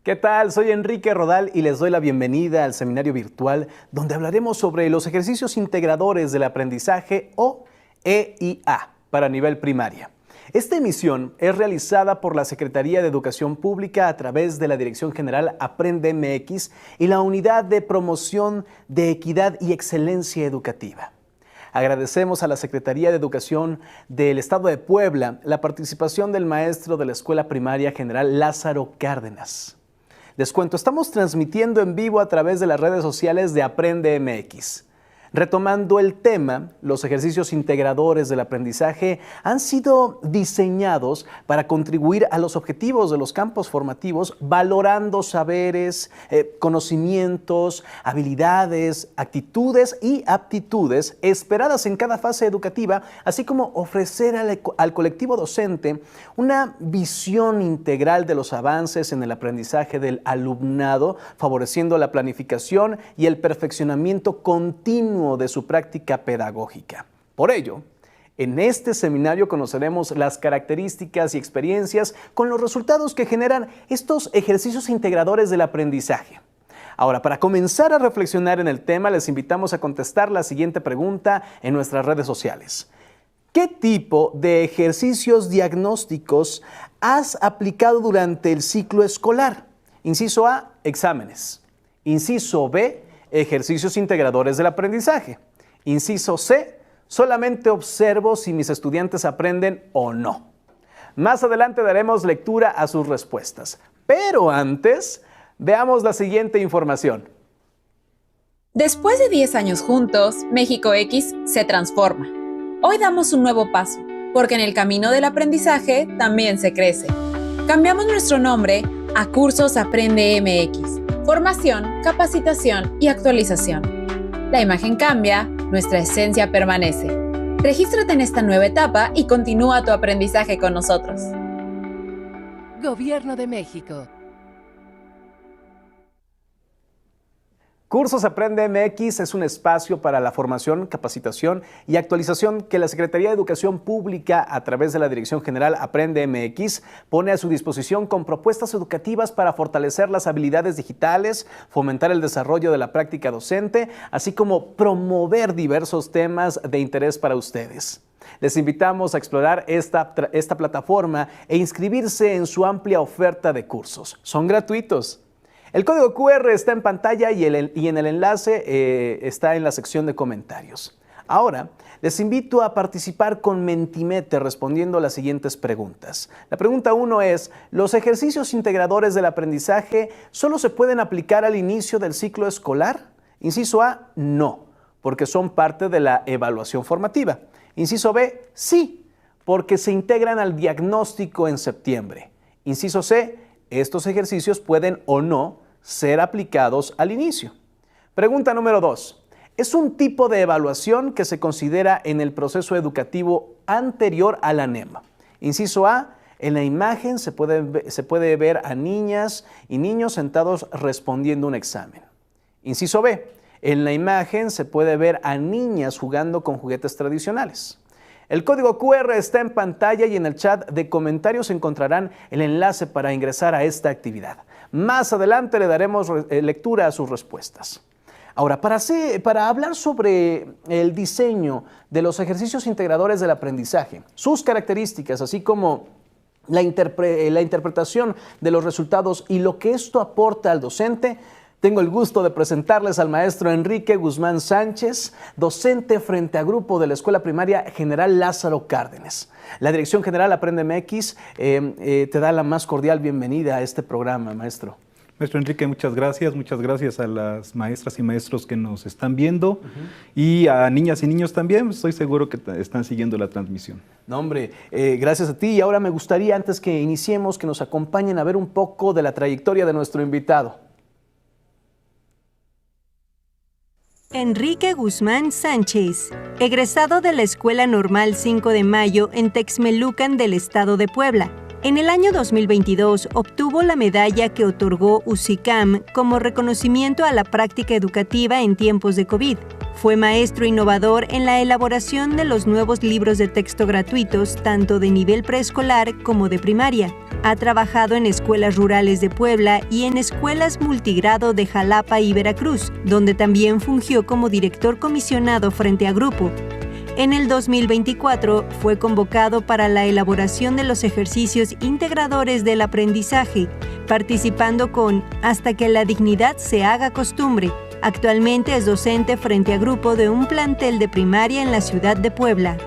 ¿Qué tal? Soy Enrique Rodal y les doy la bienvenida al seminario virtual donde hablaremos sobre los ejercicios integradores del aprendizaje o EIA para nivel primaria. Esta emisión es realizada por la Secretaría de Educación Pública a través de la Dirección General Aprende MX y la Unidad de Promoción de Equidad y Excelencia Educativa. Agradecemos a la Secretaría de Educación del Estado de Puebla la participación del maestro de la Escuela Primaria General Lázaro Cárdenas. Les cuento, estamos transmitiendo en vivo a través de las redes sociales de Aprende MX. Retomando el tema, los ejercicios integradores del aprendizaje han sido diseñados para contribuir a los objetivos de los campos formativos, valorando saberes, conocimientos, habilidades, actitudes y aptitudes esperadas en cada fase educativa, así como ofrecer al colectivo docente una visión integral de los avances en el aprendizaje del alumnado, favoreciendo la planificación y el perfeccionamiento continuo de su práctica pedagógica. Por ello, en este seminario conoceremos las características y experiencias con los resultados que generan estos ejercicios integradores del aprendizaje. Ahora, para comenzar a reflexionar en el tema, les invitamos a contestar la siguiente pregunta en nuestras redes sociales. ¿Qué tipo de ejercicios diagnósticos has aplicado durante el ciclo escolar? Inciso A, exámenes. Inciso B, ejercicios integradores del aprendizaje. Inciso C, solamente observo si mis estudiantes aprenden o no. Más adelante daremos lectura a sus respuestas. Pero antes, veamos la siguiente información. Después de 10 años juntos, México X se transforma. Hoy damos un nuevo paso, porque en el camino del aprendizaje también se crece. Cambiamos nuestro nombre a Cursos Aprende MX. Formación, capacitación y actualización. La imagen cambia, nuestra esencia permanece. Regístrate en esta nueva etapa y continúa tu aprendizaje con nosotros. Gobierno de México. Cursos Aprende MX es un espacio para la formación, capacitación y actualización que la Secretaría de Educación Pública, a través de la Dirección General Aprende MX, pone a su disposición con propuestas educativas para fortalecer las habilidades digitales, fomentar el desarrollo de la práctica docente, así como promover diversos temas de interés para ustedes. Les invitamos a explorar esta plataforma e inscribirse en su amplia oferta de cursos. Son gratuitos. El código QR está en pantalla y en el enlace está en la sección de comentarios. Ahora, les invito a participar con Mentimeter respondiendo a las siguientes preguntas. La pregunta 1 es, ¿los ejercicios integradores del aprendizaje solo se pueden aplicar al inicio del ciclo escolar? Inciso A, no, porque son parte de la evaluación formativa. Inciso B, sí, porque se integran al diagnóstico en septiembre. Inciso C, estos ejercicios pueden o no ser aplicados al inicio. Pregunta número 2. ¿Es un tipo de evaluación que se considera en el proceso educativo anterior a la NEM? Inciso A. En la imagen se puede ver a niñas y niños sentados respondiendo un examen. Inciso B. En la imagen se puede ver a niñas jugando con juguetes tradicionales. El código QR está en pantalla y en el chat de comentarios encontrarán el enlace para ingresar a esta actividad. Más adelante le daremos lectura a sus respuestas. Ahora, para hablar sobre el diseño de los ejercicios integradores del aprendizaje, sus características, así como la interpretación de los resultados y lo que esto aporta al docente, tengo el gusto de presentarles al maestro Enrique Guzmán Sánchez, docente frente a grupo de la Escuela Primaria General Lázaro Cárdenas. La Dirección General Aprende MX te da la más cordial bienvenida a este programa, maestro. Maestro Enrique, muchas gracias a las maestras y maestros que nos están viendo y a niñas y niños también, estoy seguro que están siguiendo la transmisión. No, hombre, gracias a ti y ahora me gustaría, antes que iniciemos, que nos acompañen a ver un poco de la trayectoria de nuestro invitado. Enrique Guzmán Sánchez, egresado de la Escuela Normal 5 de Mayo en Texmelucan del Estado de Puebla. En el año 2022 obtuvo la medalla que otorgó UCICAM como reconocimiento a la práctica educativa en tiempos de COVID. Fue maestro innovador en la elaboración de los nuevos libros de texto gratuitos, tanto de nivel preescolar como de primaria. Ha trabajado en escuelas rurales de Puebla y en escuelas multigrado de Jalapa y Veracruz, donde también fungió como director comisionado frente a grupo. En el 2024 fue convocado para la elaboración de los ejercicios integradores del aprendizaje, participando con Hasta que la dignidad se haga costumbre. Actualmente es docente frente a grupo de un plantel de primaria en la ciudad de Puebla.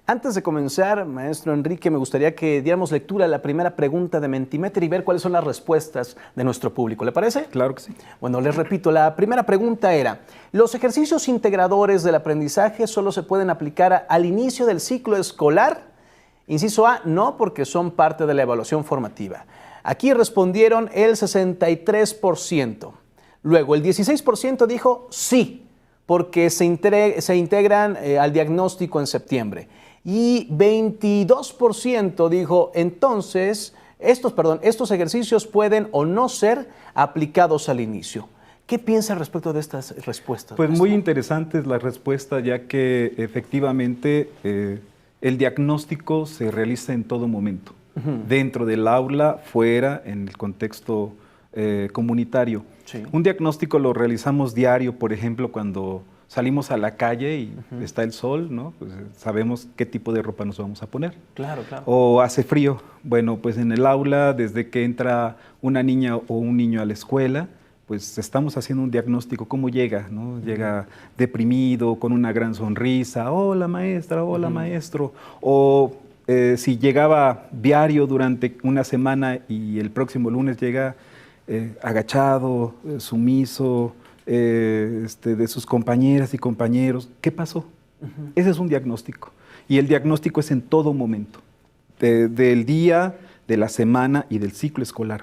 Antes de comenzar, maestro Enrique, me gustaría que diéramos lectura a la primera pregunta de Mentimeter y ver cuáles son las respuestas de nuestro público. ¿Le parece? Claro que sí. Bueno, les repito, la primera pregunta era, ¿los ejercicios integradores del aprendizaje solo se pueden aplicar al inicio del ciclo escolar? Inciso A, no, porque son parte de la evaluación formativa. Aquí respondieron el 63%. Luego, el 16% dijo sí, porque se integran al diagnóstico en septiembre. Y 22% dijo, entonces, estos ejercicios pueden o no ser aplicados al inicio. ¿Qué piensa respecto de estas respuestas? Pues muy interesantes las respuestas, ya que efectivamente el diagnóstico se realiza en todo momento, dentro del aula, fuera, en el contexto comunitario. Sí. Un diagnóstico lo realizamos diario, por ejemplo, cuando salimos a la calle y está el sol, ¿no? Pues sabemos qué tipo de ropa nos vamos a poner. Claro, claro. O hace frío. Bueno, pues en el aula, desde que entra una niña o un niño a la escuela, pues estamos haciendo un diagnóstico, cómo llega, ¿no? Llega deprimido, con una gran sonrisa, hola maestra, hola maestro, o si llegaba diario durante una semana y el próximo lunes llega agachado, sumiso, de sus compañeras y compañeros, ¿qué pasó? Ese es un diagnóstico, y el diagnóstico es en todo momento, del día, de la semana y del ciclo escolar.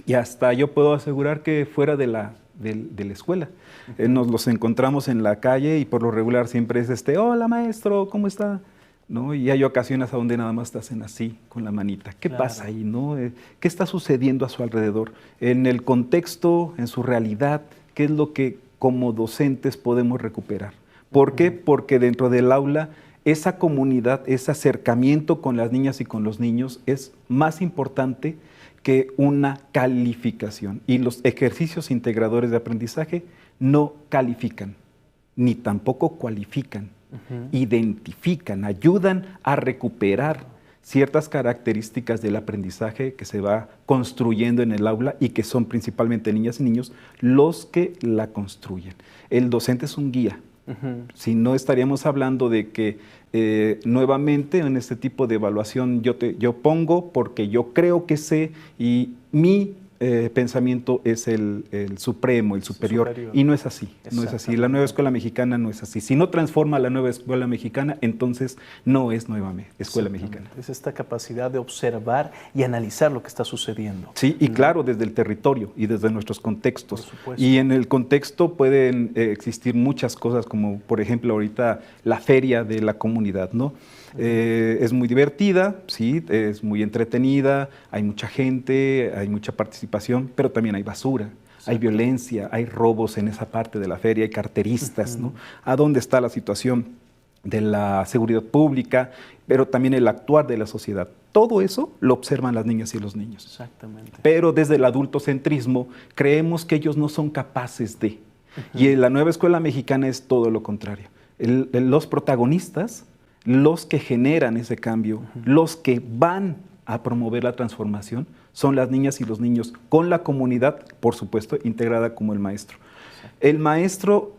Y hasta yo puedo asegurar que fuera de la escuela. Nos los encontramos en la calle y por lo regular siempre es hola maestro, ¿cómo está? ¿No? Y hay ocasiones a donde nada más te hacen así, con la manita. ¿Qué pasa ahí? ¿No? ¿Qué está sucediendo a su alrededor? En el contexto, en su realidad, ¿qué es lo que como docentes podemos recuperar? ¿Por qué? Porque dentro del aula esa comunidad, ese acercamiento con las niñas y con los niños es más importante que una calificación. Y los ejercicios integradores de aprendizaje no califican, ni tampoco cualifican, identifican, ayudan a recuperar ciertas características del aprendizaje que se va construyendo en el aula y que son principalmente niñas y niños los que la construyen. El docente es un guía. Si no, estaríamos hablando de que nuevamente en este tipo de evaluación yo pongo porque yo creo que sé y mi pensamiento es el supremo, el superior, y no es así, no es así. La nueva escuela mexicana no es así. Si no transforma la nueva escuela mexicana, entonces no es nueva escuela mexicana. Es esta capacidad de observar y analizar lo que está sucediendo. Sí, y claro, desde el territorio y desde nuestros contextos. Y en el contexto pueden existir muchas cosas, como por ejemplo ahorita la feria de la comunidad, ¿no? Es muy divertida, sí, es muy entretenida, hay mucha gente, hay mucha participación, pero también hay basura, hay violencia, hay robos en esa parte de la feria, hay carteristas, ¿no? ¿A dónde está la situación de la seguridad pública, pero también el actuar de la sociedad? Todo eso lo observan las niñas y los niños. Exactamente. Pero desde el adultocentrismo creemos que ellos no son capaces de. Y en la nueva escuela mexicana es todo lo contrario. Los protagonistas, los que generan ese cambio, los que van a promover la transformación, son las niñas y los niños, con la comunidad, por supuesto, integrada como el maestro. El maestro,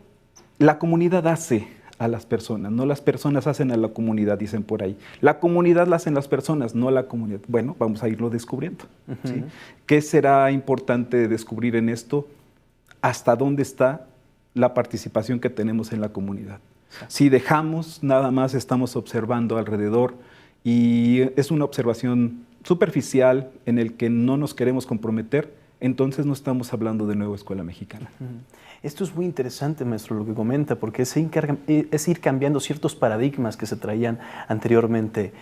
la comunidad hace a las personas, no las personas hacen a la comunidad, dicen por ahí. La comunidad la hacen las personas, no la comunidad. Bueno, vamos a irlo descubriendo. ¿Sí? ¿Qué será importante descubrir en esto? ¿Hasta dónde está la participación que tenemos en la comunidad? Si dejamos, nada más estamos observando alrededor y es una observación superficial en el que no nos queremos comprometer, entonces no estamos hablando de nueva escuela mexicana. Esto es muy interesante, maestro, lo que comenta, porque es ir cambiando ciertos paradigmas que se traían anteriormente,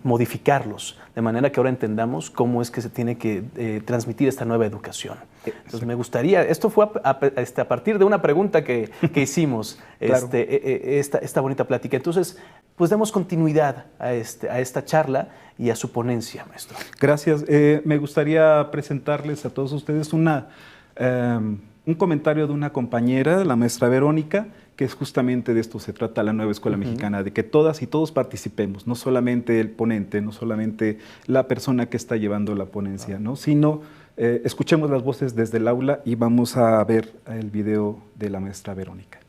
modificarlos, de manera que ahora entendamos cómo es que se tiene que transmitir esta nueva educación. Entonces me gustaría, esto fue a partir de una pregunta que hicimos, claro. esta bonita plática. Entonces, pues demos continuidad a esta charla y a su ponencia, maestro. Gracias. Me gustaría presentarles a todos ustedes un comentario de una compañera, la maestra Verónica, que es justamente de esto se trata la nueva escuela mexicana, de que todas y todos participemos, no solamente el ponente, no solamente la persona que está llevando la ponencia, ¿no? Sino escuchemos las voces desde el aula y vamos a ver el video de la maestra Verónica.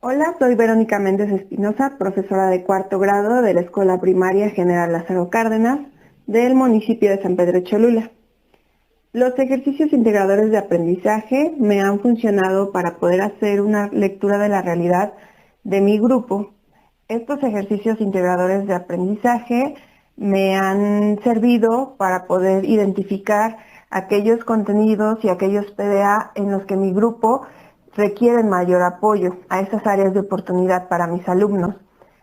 Hola, soy Verónica Méndez Espinosa, profesora de cuarto grado de la Escuela Primaria General Lázaro Cárdenas del municipio de San Pedro Cholula. Los ejercicios integradores de aprendizaje me han funcionado para poder hacer una lectura de la realidad de mi grupo. Estos ejercicios integradores de aprendizaje me han servido para poder identificar aquellos contenidos y aquellos PDA en los que mi grupo requieren mayor apoyo a esas áreas de oportunidad para mis alumnos.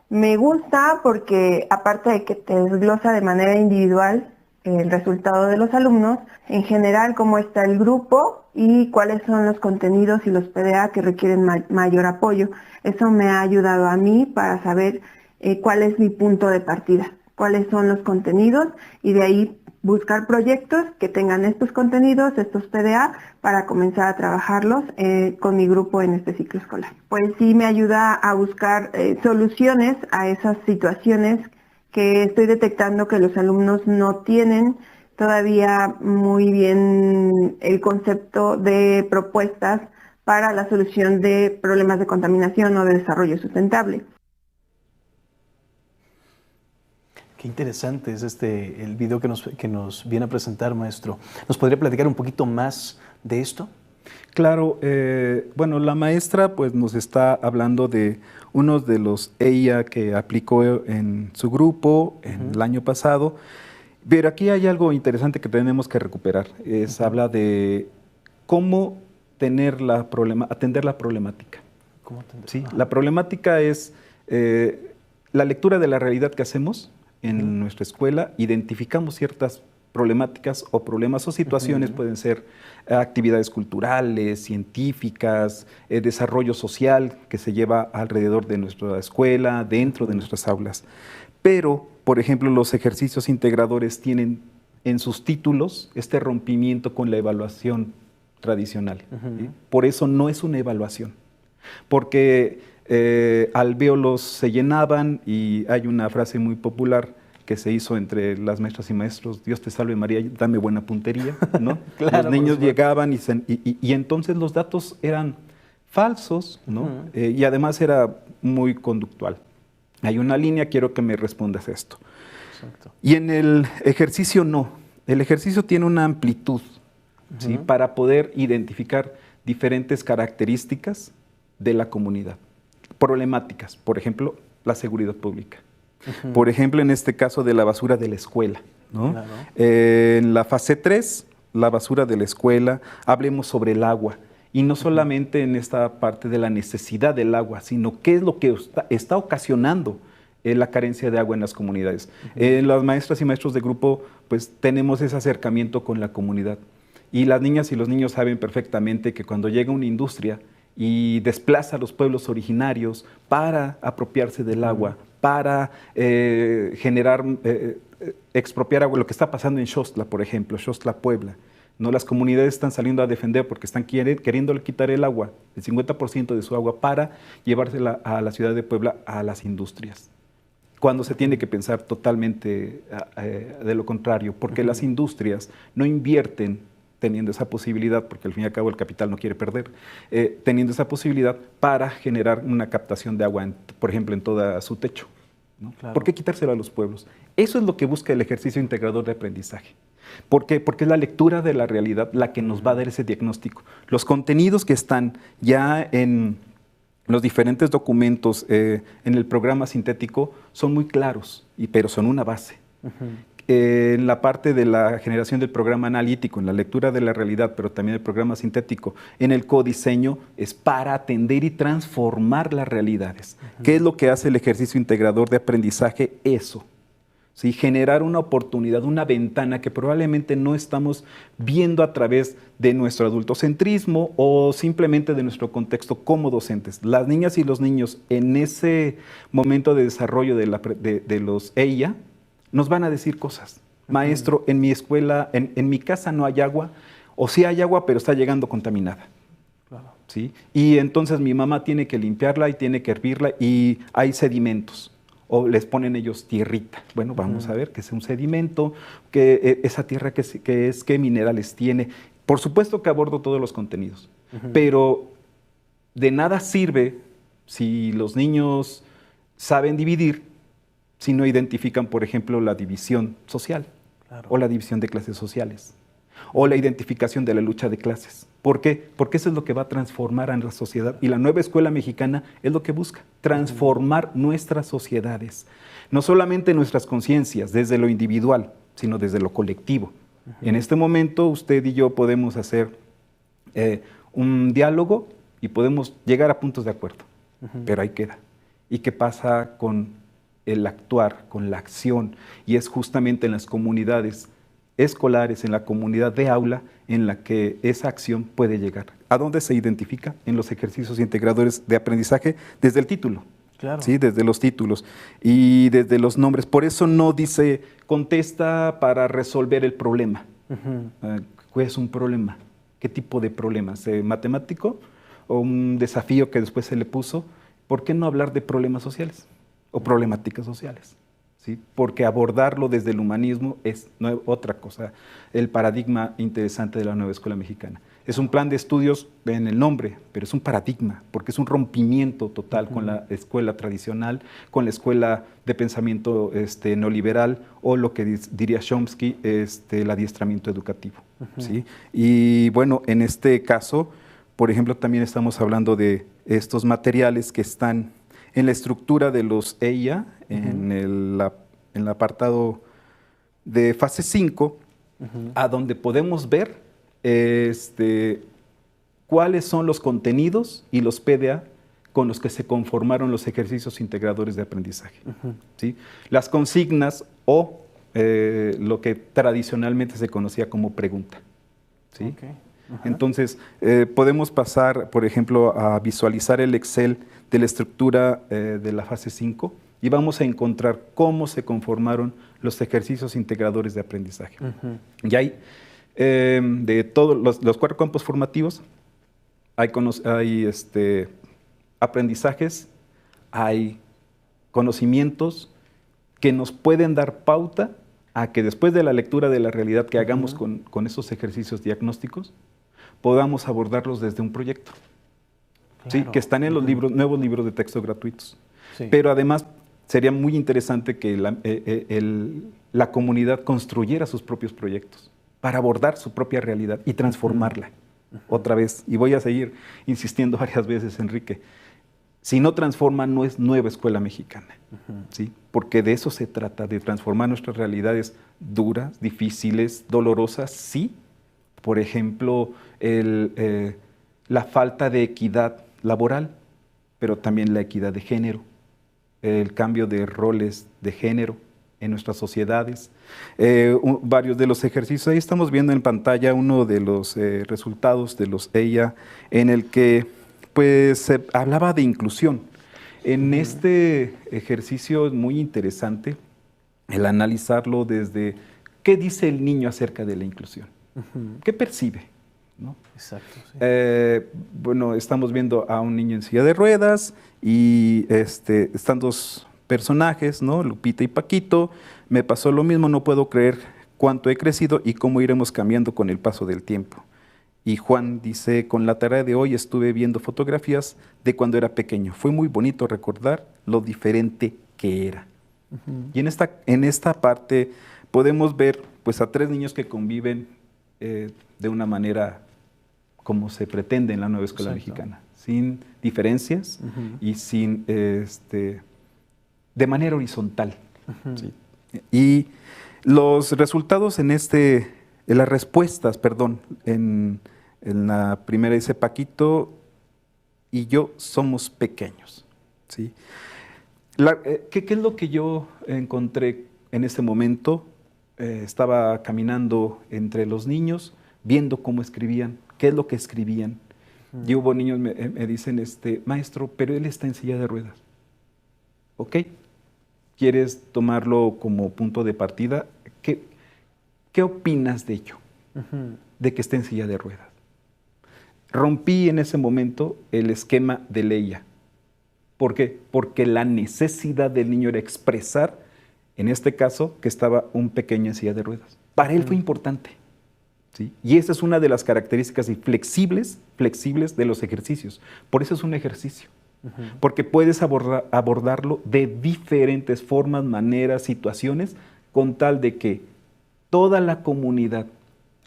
Me gusta porque, aparte de que te desglosa de manera individual el resultado de los alumnos, en general cómo está el grupo y cuáles son los contenidos y los PDA que requieren mayor apoyo. Eso me ha ayudado a mí para saber cuál es mi punto de partida, cuáles son los contenidos y de ahí buscar proyectos que tengan estos contenidos, estos PDA, para comenzar a trabajarlos con mi grupo en este ciclo escolar. Pues sí me ayuda a buscar soluciones a esas situaciones que estoy detectando que los alumnos no tienen todavía muy bien el concepto de propuestas para la solución de problemas de contaminación o de desarrollo sustentable. Qué interesante es el video que nos viene a presentar, maestro. ¿Nos podría platicar un poquito más de esto? Claro, bueno, la maestra pues nos está hablando de unos de los EIA que aplicó en su grupo el año pasado, pero aquí hay algo interesante que tenemos que recuperar. Habla de cómo atender la problemática. ¿Cómo atender? Sí, la problemática es la lectura de la realidad que hacemos en nuestra escuela, identificamos ciertas problemáticas o problemas o situaciones, pueden ser actividades culturales, científicas, desarrollo social que se lleva alrededor de nuestra escuela, dentro de nuestras aulas. Pero, por ejemplo, los ejercicios integradores tienen en sus títulos este rompimiento con la evaluación tradicional. ¿Sí? Por eso no es una evaluación, porque alvéolos se llenaban y hay una frase muy popular que se hizo entre las maestras y maestros: Dios te salve María, dame buena puntería, ¿no? Claro, los niños llegaban y entonces los datos eran falsos, ¿no? Y además era muy conductual. Hay una línea, quiero que me respondas esto. Exacto. Y en el ejercicio no, el ejercicio tiene una amplitud, ¿sí? Para poder identificar diferentes características de la comunidad. Problemáticas, por ejemplo, la seguridad pública. Por ejemplo, en este caso de la basura de la escuela, ¿no? Claro. En la fase 3, la basura de la escuela, hablemos sobre el agua. Y no solamente en esta parte de la necesidad del agua, sino qué es lo que está ocasionando la carencia de agua en las comunidades. Las maestras y maestros de grupo, pues tenemos ese acercamiento con la comunidad. Y las niñas y los niños saben perfectamente que cuando llega una industria y desplaza a los pueblos originarios para apropiarse del agua, para expropiar agua, lo que está pasando en Xostla, por ejemplo, Xostla, Puebla. ¿No? Las comunidades están saliendo a defender porque están queriéndole quitar el agua, el 50% de su agua, para llevársela a la ciudad de Puebla, a las industrias. Cuando se tiene que pensar totalmente de lo contrario, porque las industrias no invierten teniendo esa posibilidad, porque al fin y al cabo el capital no quiere perder, teniendo esa posibilidad para generar una captación de agua, por ejemplo, en todo su techo, ¿no? Claro. ¿Por qué quitárselo a los pueblos? Eso es lo que busca el ejercicio integrador de aprendizaje. ¿Por qué? Porque es la lectura de la realidad la que nos va a dar ese diagnóstico. Los contenidos que están ya en los diferentes documentos en el programa sintético son muy claros, pero son una base. en la parte de la generación del programa analítico, en la lectura de la realidad, pero también el programa sintético, en el codiseño, es para atender y transformar las realidades. ¿Qué es lo que hace el ejercicio integrador de aprendizaje? Eso. ¿Sí? Generar una oportunidad, una ventana que probablemente no estamos viendo a través de nuestro adultocentrismo o simplemente de nuestro contexto como docentes. Las niñas y los niños en ese momento de desarrollo de los EIA nos van a decir cosas. Maestro, en mi escuela, en mi casa no hay agua, o sí hay agua, pero está llegando contaminada. Claro. ¿Sí? Y entonces mi mamá tiene que limpiarla y tiene que hervirla y hay sedimentos. O les ponen ellos tierrita. Bueno, vamos a ver que es un sedimento, que esa tierra qué minerales tiene. Por supuesto que abordo todos los contenidos, pero de nada sirve si los niños saben dividir, si no identifican, por ejemplo, la división social, claro, o la división de clases sociales, o la identificación de la lucha de clases. ¿Por qué? Porque eso es lo que va a transformar a la sociedad. Y la nueva escuela mexicana es lo que busca, transformar nuestras sociedades. No solamente nuestras conciencias, desde lo individual, sino desde lo colectivo. En este momento, usted y yo podemos hacer un diálogo y podemos llegar a puntos de acuerdo, pero ahí queda. ¿Y qué pasa con el actuar, con la acción? Y es justamente en las comunidades escolares, en la comunidad de aula, en la que esa acción puede llegar. ¿A dónde se identifica? En los ejercicios integradores de aprendizaje, desde el título. Claro. ¿Sí? Desde los títulos y desde los nombres. Por eso no dice, contesta para resolver el problema. ¿Qué es un problema? ¿Qué tipo de problema? ¿Matemático o un desafío que después se le puso? ¿Por qué no hablar de problemas sociales o problemáticas sociales? ¿Sí? Porque abordarlo desde el humanismo es otra cosa, el paradigma interesante de la nueva escuela mexicana. Es un plan de estudios en el nombre, pero es un paradigma, porque es un rompimiento total con la escuela tradicional, con la escuela de pensamiento neoliberal o lo que diría Chomsky, el adiestramiento educativo. ¿Sí? Y bueno, en este caso, por ejemplo, también estamos hablando de estos materiales que están en la estructura de los EIA, en el apartado de fase 5, a donde podemos ver cuáles son los contenidos y los PDA con los que se conformaron los ejercicios integradores de aprendizaje. ¿Sí? Las consignas o lo que tradicionalmente se conocía como pregunta. ¿Sí? Entonces, podemos pasar, por ejemplo, a visualizar el Excel de la estructura de la fase 5 y vamos a encontrar cómo se conformaron los ejercicios integradores de aprendizaje. Y hay, de todos los 4 campos formativos, hay aprendizajes, hay conocimientos que nos pueden dar pauta a que después de la lectura de la realidad que hagamos con esos ejercicios diagnósticos, podamos abordarlos desde un proyecto, claro, ¿sí? Que están en los nuevos libros de texto gratuitos. Sí. Pero además sería muy interesante que la comunidad construyera sus propios proyectos para abordar su propia realidad y transformarla. Otra vez, y voy a seguir insistiendo varias veces, Enrique, si no transforma, no es nueva escuela mexicana, ¿sí? Porque de eso se trata, de transformar nuestras realidades duras, difíciles, dolorosas, sí. Por ejemplo, la falta de equidad laboral, pero también la equidad de género, el cambio de roles de género en nuestras sociedades. Varios de los ejercicios, ahí estamos viendo en pantalla uno de los resultados de los EIA, en el que pues se hablaba de inclusión. En este ejercicio es muy interesante el analizarlo desde qué dice el niño acerca de la inclusión. ¿Qué percibe? ¿No? Exacto. Sí. Bueno, estamos viendo a un niño en silla de ruedas y están 2 personajes, ¿no? Lupita y Paquito. Me pasó lo mismo, no puedo creer cuánto he crecido y cómo iremos cambiando con el paso del tiempo. Y Juan dice, con la tarea de hoy estuve viendo fotografías de cuando era pequeño. Fue muy bonito recordar lo diferente que era. Y en esta parte podemos ver pues, a 3 niños que conviven de una manera como se pretende en la nueva escuela mexicana, sin diferencias y sin, de manera horizontal. ¿Sí? Y Los resultados en las respuestas, perdón, en la primera dice Paquito y yo somos pequeños, ¿sí? ¿Qué es lo que yo encontré en este momento? Estaba caminando entre los niños, viendo cómo escribían, qué es lo que escribían. Y hubo niños me dicen, maestro, pero él está en silla de ruedas. ¿Ok? ¿Quieres tomarlo como punto de partida? ¿Qué opinas de ello? De que esté en silla de ruedas. Rompí en ese momento el esquema de Leia. ¿Por qué? Porque la necesidad del niño era expresar, en este caso, que estaba un pequeño en silla de ruedas. Para él fue importante. ¿Sí? Y esa es una de las características flexibles de los ejercicios. Por eso es un ejercicio. Porque puedes abordarlo de diferentes formas, maneras, situaciones, con tal de que toda la comunidad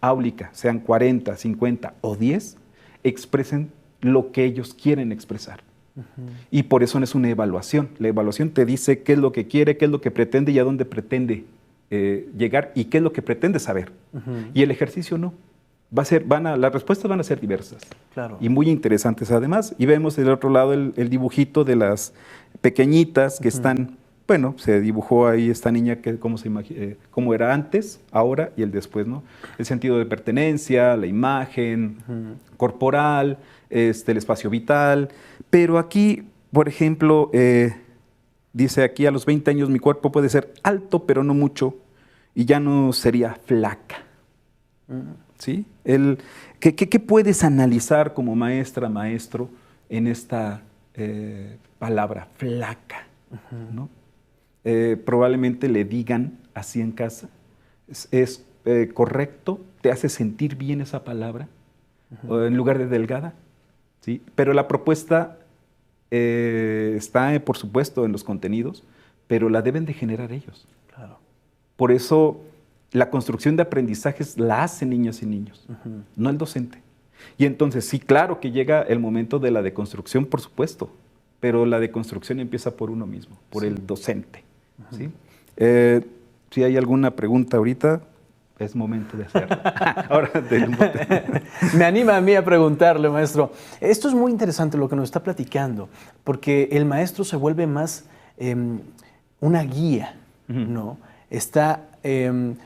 áulica, sean 40, 50 o 10, expresen lo que ellos quieren expresar. Y por eso no es una evaluación. La evaluación te dice qué es lo que quiere, qué es lo que pretende y a dónde pretende llegar y qué es lo que pretende saber. Y el ejercicio no. Las respuestas van a ser diversas. Claro. Y muy interesantes además. Y vemos del otro lado el dibujito de las pequeñitas que están, bueno, se dibujó ahí esta niña que cómo era antes, ahora y el después, ¿no? El sentido de pertenencia, la imagen corporal, el espacio vital. Pero aquí, por ejemplo, dice aquí, a los 20 años mi cuerpo puede ser alto, pero no mucho, y ya no sería flaca. ¿Sí? ¿Qué puedes analizar como maestra, maestro, en esta palabra, flaca? ¿No? Probablemente le digan así en casa. ¿Es correcto? ¿Te hace sentir bien esa palabra? En lugar de delgada. ¿Sí? Pero la propuesta está, por supuesto, en los contenidos, pero la deben de generar ellos. Claro. Por eso la construcción de aprendizajes la hacen niñas y niños, no el docente. Y entonces, sí, claro que llega el momento de la deconstrucción, por supuesto, pero la deconstrucción empieza por uno mismo, por el docente. ¿Sí? Si hay alguna pregunta ahorita, es momento de hacerla. Ahora me anima a mí a preguntarle, maestro. Esto es muy interesante lo que nos está platicando, porque el maestro se vuelve más una guía, ¿no?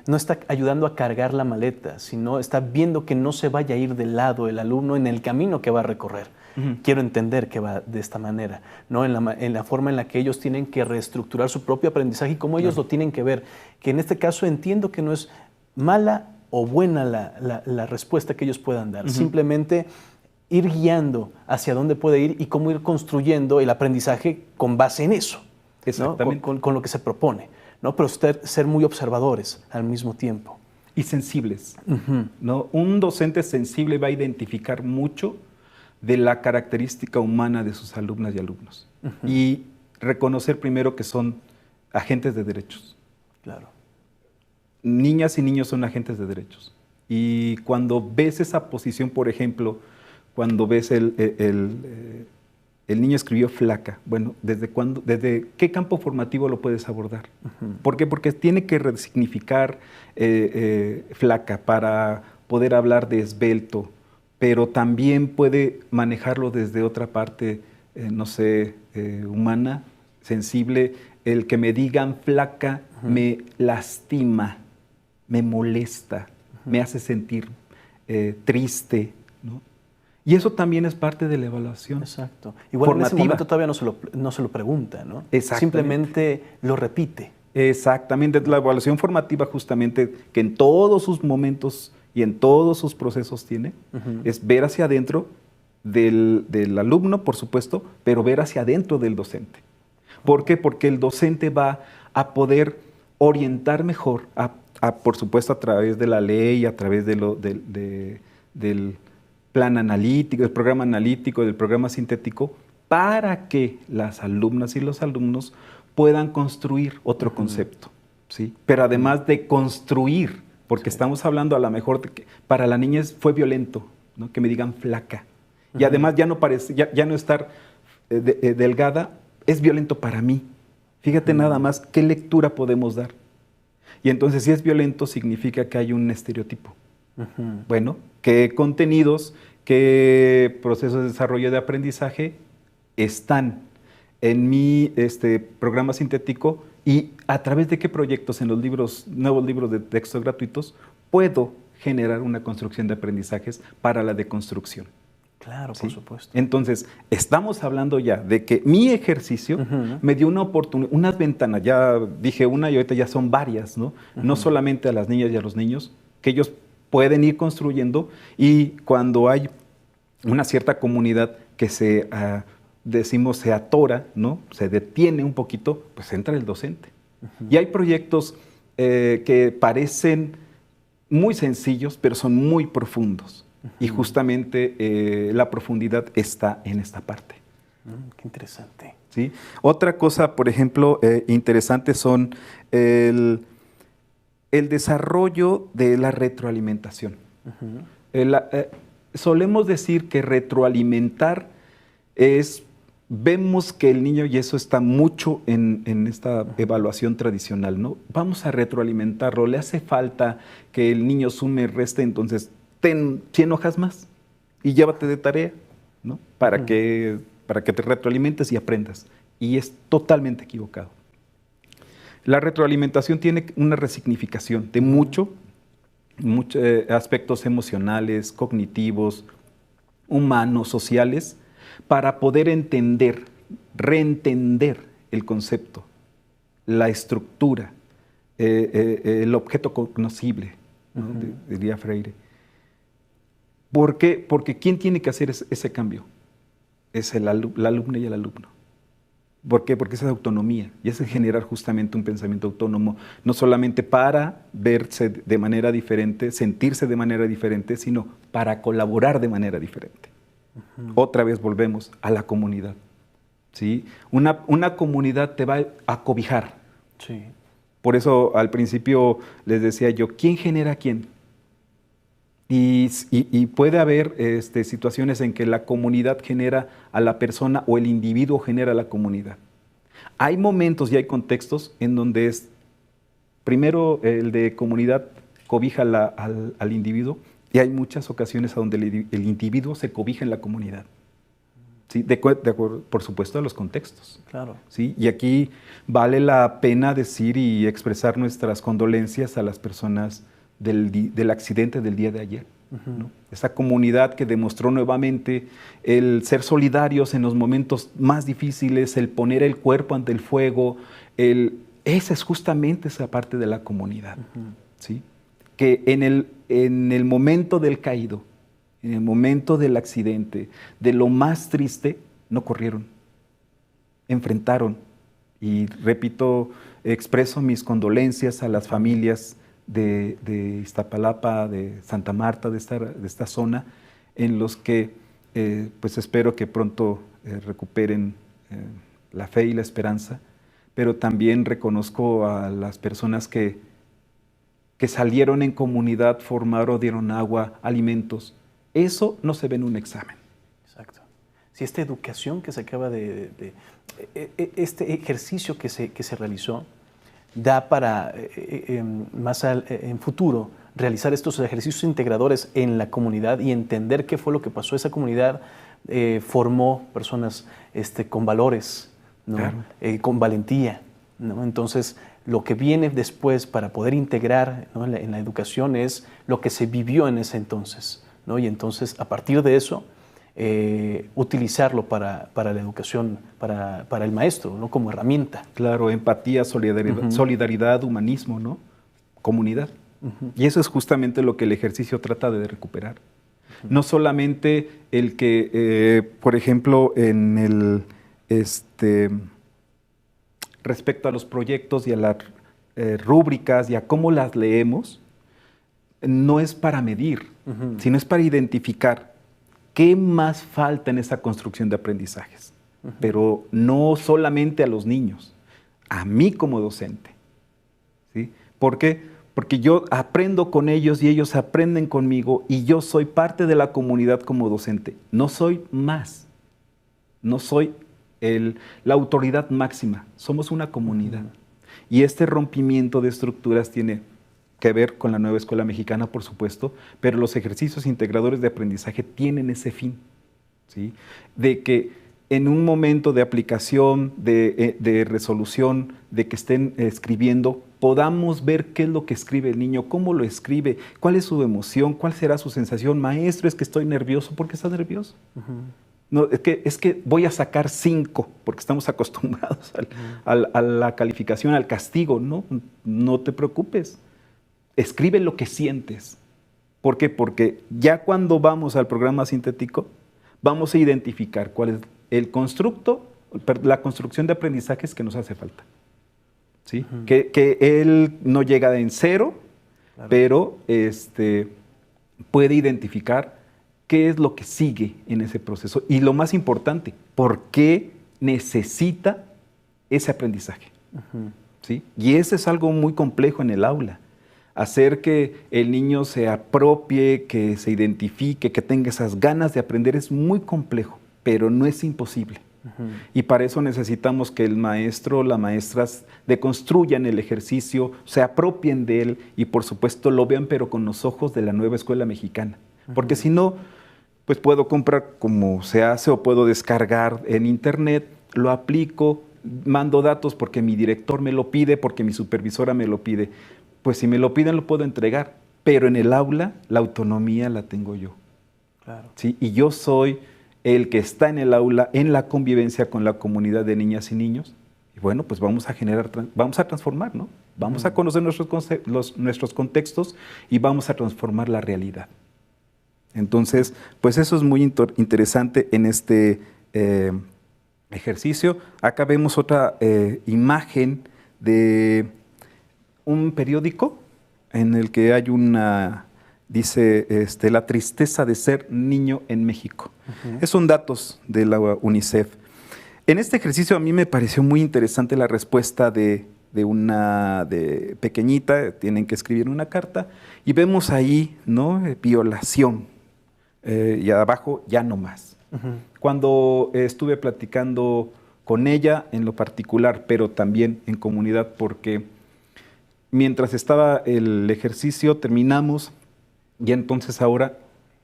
No está ayudando a cargar la maleta, sino está viendo que no se vaya a ir de lado el alumno en el camino que va a recorrer. Quiero entender que va de esta manera, ¿no? En la forma en la que ellos tienen que reestructurar su propio aprendizaje y cómo ellos lo tienen que ver. Que en este caso entiendo que no es mala o buena la respuesta que ellos puedan dar. Simplemente ir guiando hacia dónde puede ir y cómo ir construyendo el aprendizaje con base en eso, ¿no? Con lo que se propone, ¿no? Pero ser muy observadores al mismo tiempo. Y sensibles, ¿no? Un docente sensible va a identificar mucho de la característica humana de sus alumnas y alumnos. Y reconocer primero que son agentes de derechos. Claro. Niñas y niños son agentes de derechos. Y cuando ves esa posición, por ejemplo, cuando ves el niño escribió flaca, bueno, ¿desde qué campo formativo lo puedes abordar? ¿Por qué? Porque tiene que resignificar flaca para poder hablar de esbelto, pero también puede manejarlo desde otra parte, no sé, humana, sensible. El que me digan flaca me lastima, me molesta, me hace sentir triste, ¿no? Y eso también es parte de la evaluación. Exacto. Igual formativa. En ese momento todavía no se lo pregunta, ¿no? Simplemente lo repite. Exactamente. La evaluación formativa justamente que en todos sus momentos y en todos sus procesos tiene, es ver hacia adentro del alumno, por supuesto, pero ver hacia adentro del docente. ¿Por qué? Porque el docente va a poder orientar mejor, por supuesto, a través de la ley, a través del plan analítico, del programa analítico, del programa sintético, para que las alumnas y los alumnos puedan construir otro concepto, ¿sí? Pero además de construir, porque estamos hablando a lo mejor de que para la niña fue violento, ¿no? Que me digan flaca. Y además ya no estar delgada es violento para mí. Fíjate nada más qué lectura podemos dar. Y entonces, si es violento, significa que hay un estereotipo. Bueno, ¿qué contenidos, qué procesos de desarrollo de aprendizaje están en mi programa sintético y a través de qué proyectos en los nuevos libros de texto gratuitos puedo generar una construcción de aprendizajes para la deconstrucción? Claro, ¿Sí? por supuesto. Entonces, estamos hablando ya de que mi ejercicio me dio una oportunidad, unas ventanas, ya dije una y ahorita ya son varias, ¿no? No solamente a las niñas y a los niños, que ellos pueden ir construyendo, y cuando hay una cierta comunidad que se atora, ¿no? Se detiene un poquito, pues entra el docente. Y hay proyectos que parecen muy sencillos, pero son muy profundos. Y justamente la profundidad está en esta parte. Qué interesante. ¿Sí? Otra cosa, por ejemplo, interesante son el desarrollo de la retroalimentación. Solemos decir que retroalimentar vemos que el niño, y eso está mucho en esta evaluación tradicional, ¿no? Vamos a retroalimentarlo, le hace falta que el niño sume, reste, entonces ten 100 hojas más y llévate de tarea, ¿no? Para que te retroalimentes y aprendas. Y es totalmente equivocado. La retroalimentación tiene una resignificación de muchos aspectos emocionales, cognitivos, humanos, sociales, para poder entender, reentender el concepto, la estructura, el objeto cognoscible, ¿no? Diría Freire. ¿Por qué? Porque ¿quién tiene que hacer ese cambio? Es la alumna y el alumno. ¿Por qué? Porque esa es autonomía, y es generar justamente un pensamiento autónomo, no solamente para verse de manera diferente, sentirse de manera diferente, sino para colaborar de manera diferente. Otra vez volvemos a la comunidad, ¿sí? Una comunidad te va a cobijar. Sí. Por eso al principio les decía yo, ¿quién genera a quién? Y puede haber situaciones en que la comunidad genera a la persona o el individuo genera a la comunidad. Hay momentos y hay contextos en donde primero el de comunidad cobija al individuo, y hay muchas ocasiones donde el individuo se cobija en la comunidad. ¿Sí? De acuerdo, por supuesto, a los contextos. Claro. ¿Sí? Y aquí vale la pena decir y expresar nuestras condolencias a las personas del accidente del día de ayer, ¿no? Esa comunidad que demostró nuevamente el ser solidarios en los momentos más difíciles, el poner el cuerpo ante el fuego, esa es justamente esa parte de la comunidad, ¿sí? Que en el momento del caído, en el momento del accidente, de lo más triste, no corrieron, enfrentaron. Y repito, expreso mis condolencias a las familias de Iztapalapa, de Santa Marta, de esta zona, en los que pues espero que pronto recuperen la fe y la esperanza, pero también reconozco a las personas que salieron en comunidad, formaron, dieron agua, alimentos. Eso no se ve en un examen. Exacto. Si esta educación que se acaba este ejercicio que se realizó, da para en futuro realizar estos ejercicios integradores en la comunidad y entender qué fue lo que pasó. Esa comunidad formó personas con valores, ¿no? Claro. Con valentía, ¿no? Entonces, lo que viene después para poder integrar, ¿no? en la educación es lo que se vivió en ese entonces, ¿no? Y entonces, a partir de eso, utilizarlo para la educación, para el maestro, ¿no? Como herramienta. Claro, empatía, solidaridad, humanismo, ¿no? Comunidad. Y eso es justamente lo que el ejercicio trata de recuperar. No solamente el que, por ejemplo, en respecto a los proyectos y a las rúbricas y a cómo las leemos, no es para medir, sino es para identificar qué más falta en esa construcción de aprendizajes. Pero no solamente a los niños, a mí como docente. ¿Sí? ¿Por qué? Porque yo aprendo con ellos y ellos aprenden conmigo y yo soy parte de la comunidad como docente. No soy más, no soy la autoridad máxima, somos una comunidad. Y este rompimiento de estructuras tiene que ver con la nueva escuela mexicana, por supuesto, pero los ejercicios integradores de aprendizaje tienen ese fin, ¿sí? De que en un momento de aplicación, de resolución, de que estén escribiendo, podamos ver qué es lo que escribe el niño, cómo lo escribe, cuál es su emoción, cuál será su sensación. Maestro, es que estoy nervioso. ¿Por qué estás nervioso? No, es que voy a sacar 5, porque estamos acostumbrados a la calificación, al castigo. No te preocupes. Escribe lo que sientes. ¿Por qué? Porque ya cuando vamos al programa sintético, vamos a identificar cuál es el constructo, la construcción de aprendizajes que nos hace falta. ¿Sí? Que él no llega en 0, claro, pero puede identificar qué es lo que sigue en ese proceso. Y lo más importante, ¿por qué necesita ese aprendizaje? ¿Sí? Y eso es algo muy complejo en el aula. Hacer que el niño se apropie, que se identifique, que tenga esas ganas de aprender es muy complejo, pero no es imposible. Y para eso necesitamos que el maestro o la maestra deconstruyan el ejercicio, se apropien de él y por supuesto lo vean, pero con los ojos de la nueva escuela mexicana. Porque si no, pues puedo comprar como se hace o puedo descargar en internet, lo aplico, mando datos porque mi director me lo pide, porque mi supervisora me lo pide. Pues si me lo piden lo puedo entregar, pero en el aula la autonomía la tengo yo. Claro. ¿Sí? Y yo soy el que está en el aula, en la convivencia con la comunidad de niñas y niños. Y bueno, pues vamos a transformar, ¿no? Vamos a conocer nuestros contextos y vamos a transformar la realidad. Entonces, pues eso es muy interesante en este ejercicio. Acá vemos otra imagen de un periódico en el que hay dice, la tristeza de ser niño en México. Esos son datos de la UNICEF. En este ejercicio a mí me pareció muy interesante la respuesta de una pequeñita, tienen que escribir una carta, y vemos ahí, ¿no? Violación, y abajo ya no más. Cuando estuve platicando con ella en lo particular, pero también en comunidad, porque mientras estaba el ejercicio terminamos y entonces ahora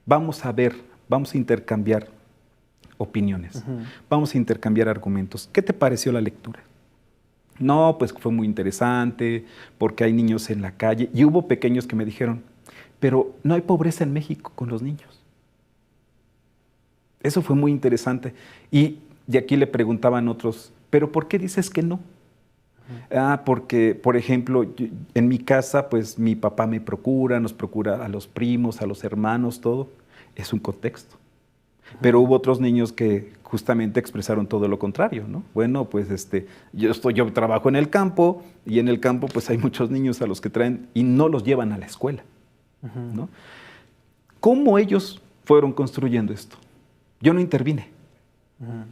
vamos a intercambiar opiniones, vamos a intercambiar argumentos. ¿Qué te pareció la lectura? No, pues fue muy interesante porque hay niños en la calle y hubo pequeños que me dijeron, pero no hay pobreza en México con los niños. Eso fue muy interesante. Y de aquí le preguntaban otros, ¿pero por qué dices que no? Porque, por ejemplo, en mi casa, pues mi papá me procura, nos procura a los primos, a los hermanos, todo. Es un contexto. Pero hubo otros niños que justamente expresaron todo lo contrario, ¿no? Bueno, pues yo trabajo en el campo y en el campo pues hay muchos niños a los que traen y no los llevan a la escuela, ¿no? ¿Cómo ellos fueron construyendo esto? Yo no intervine.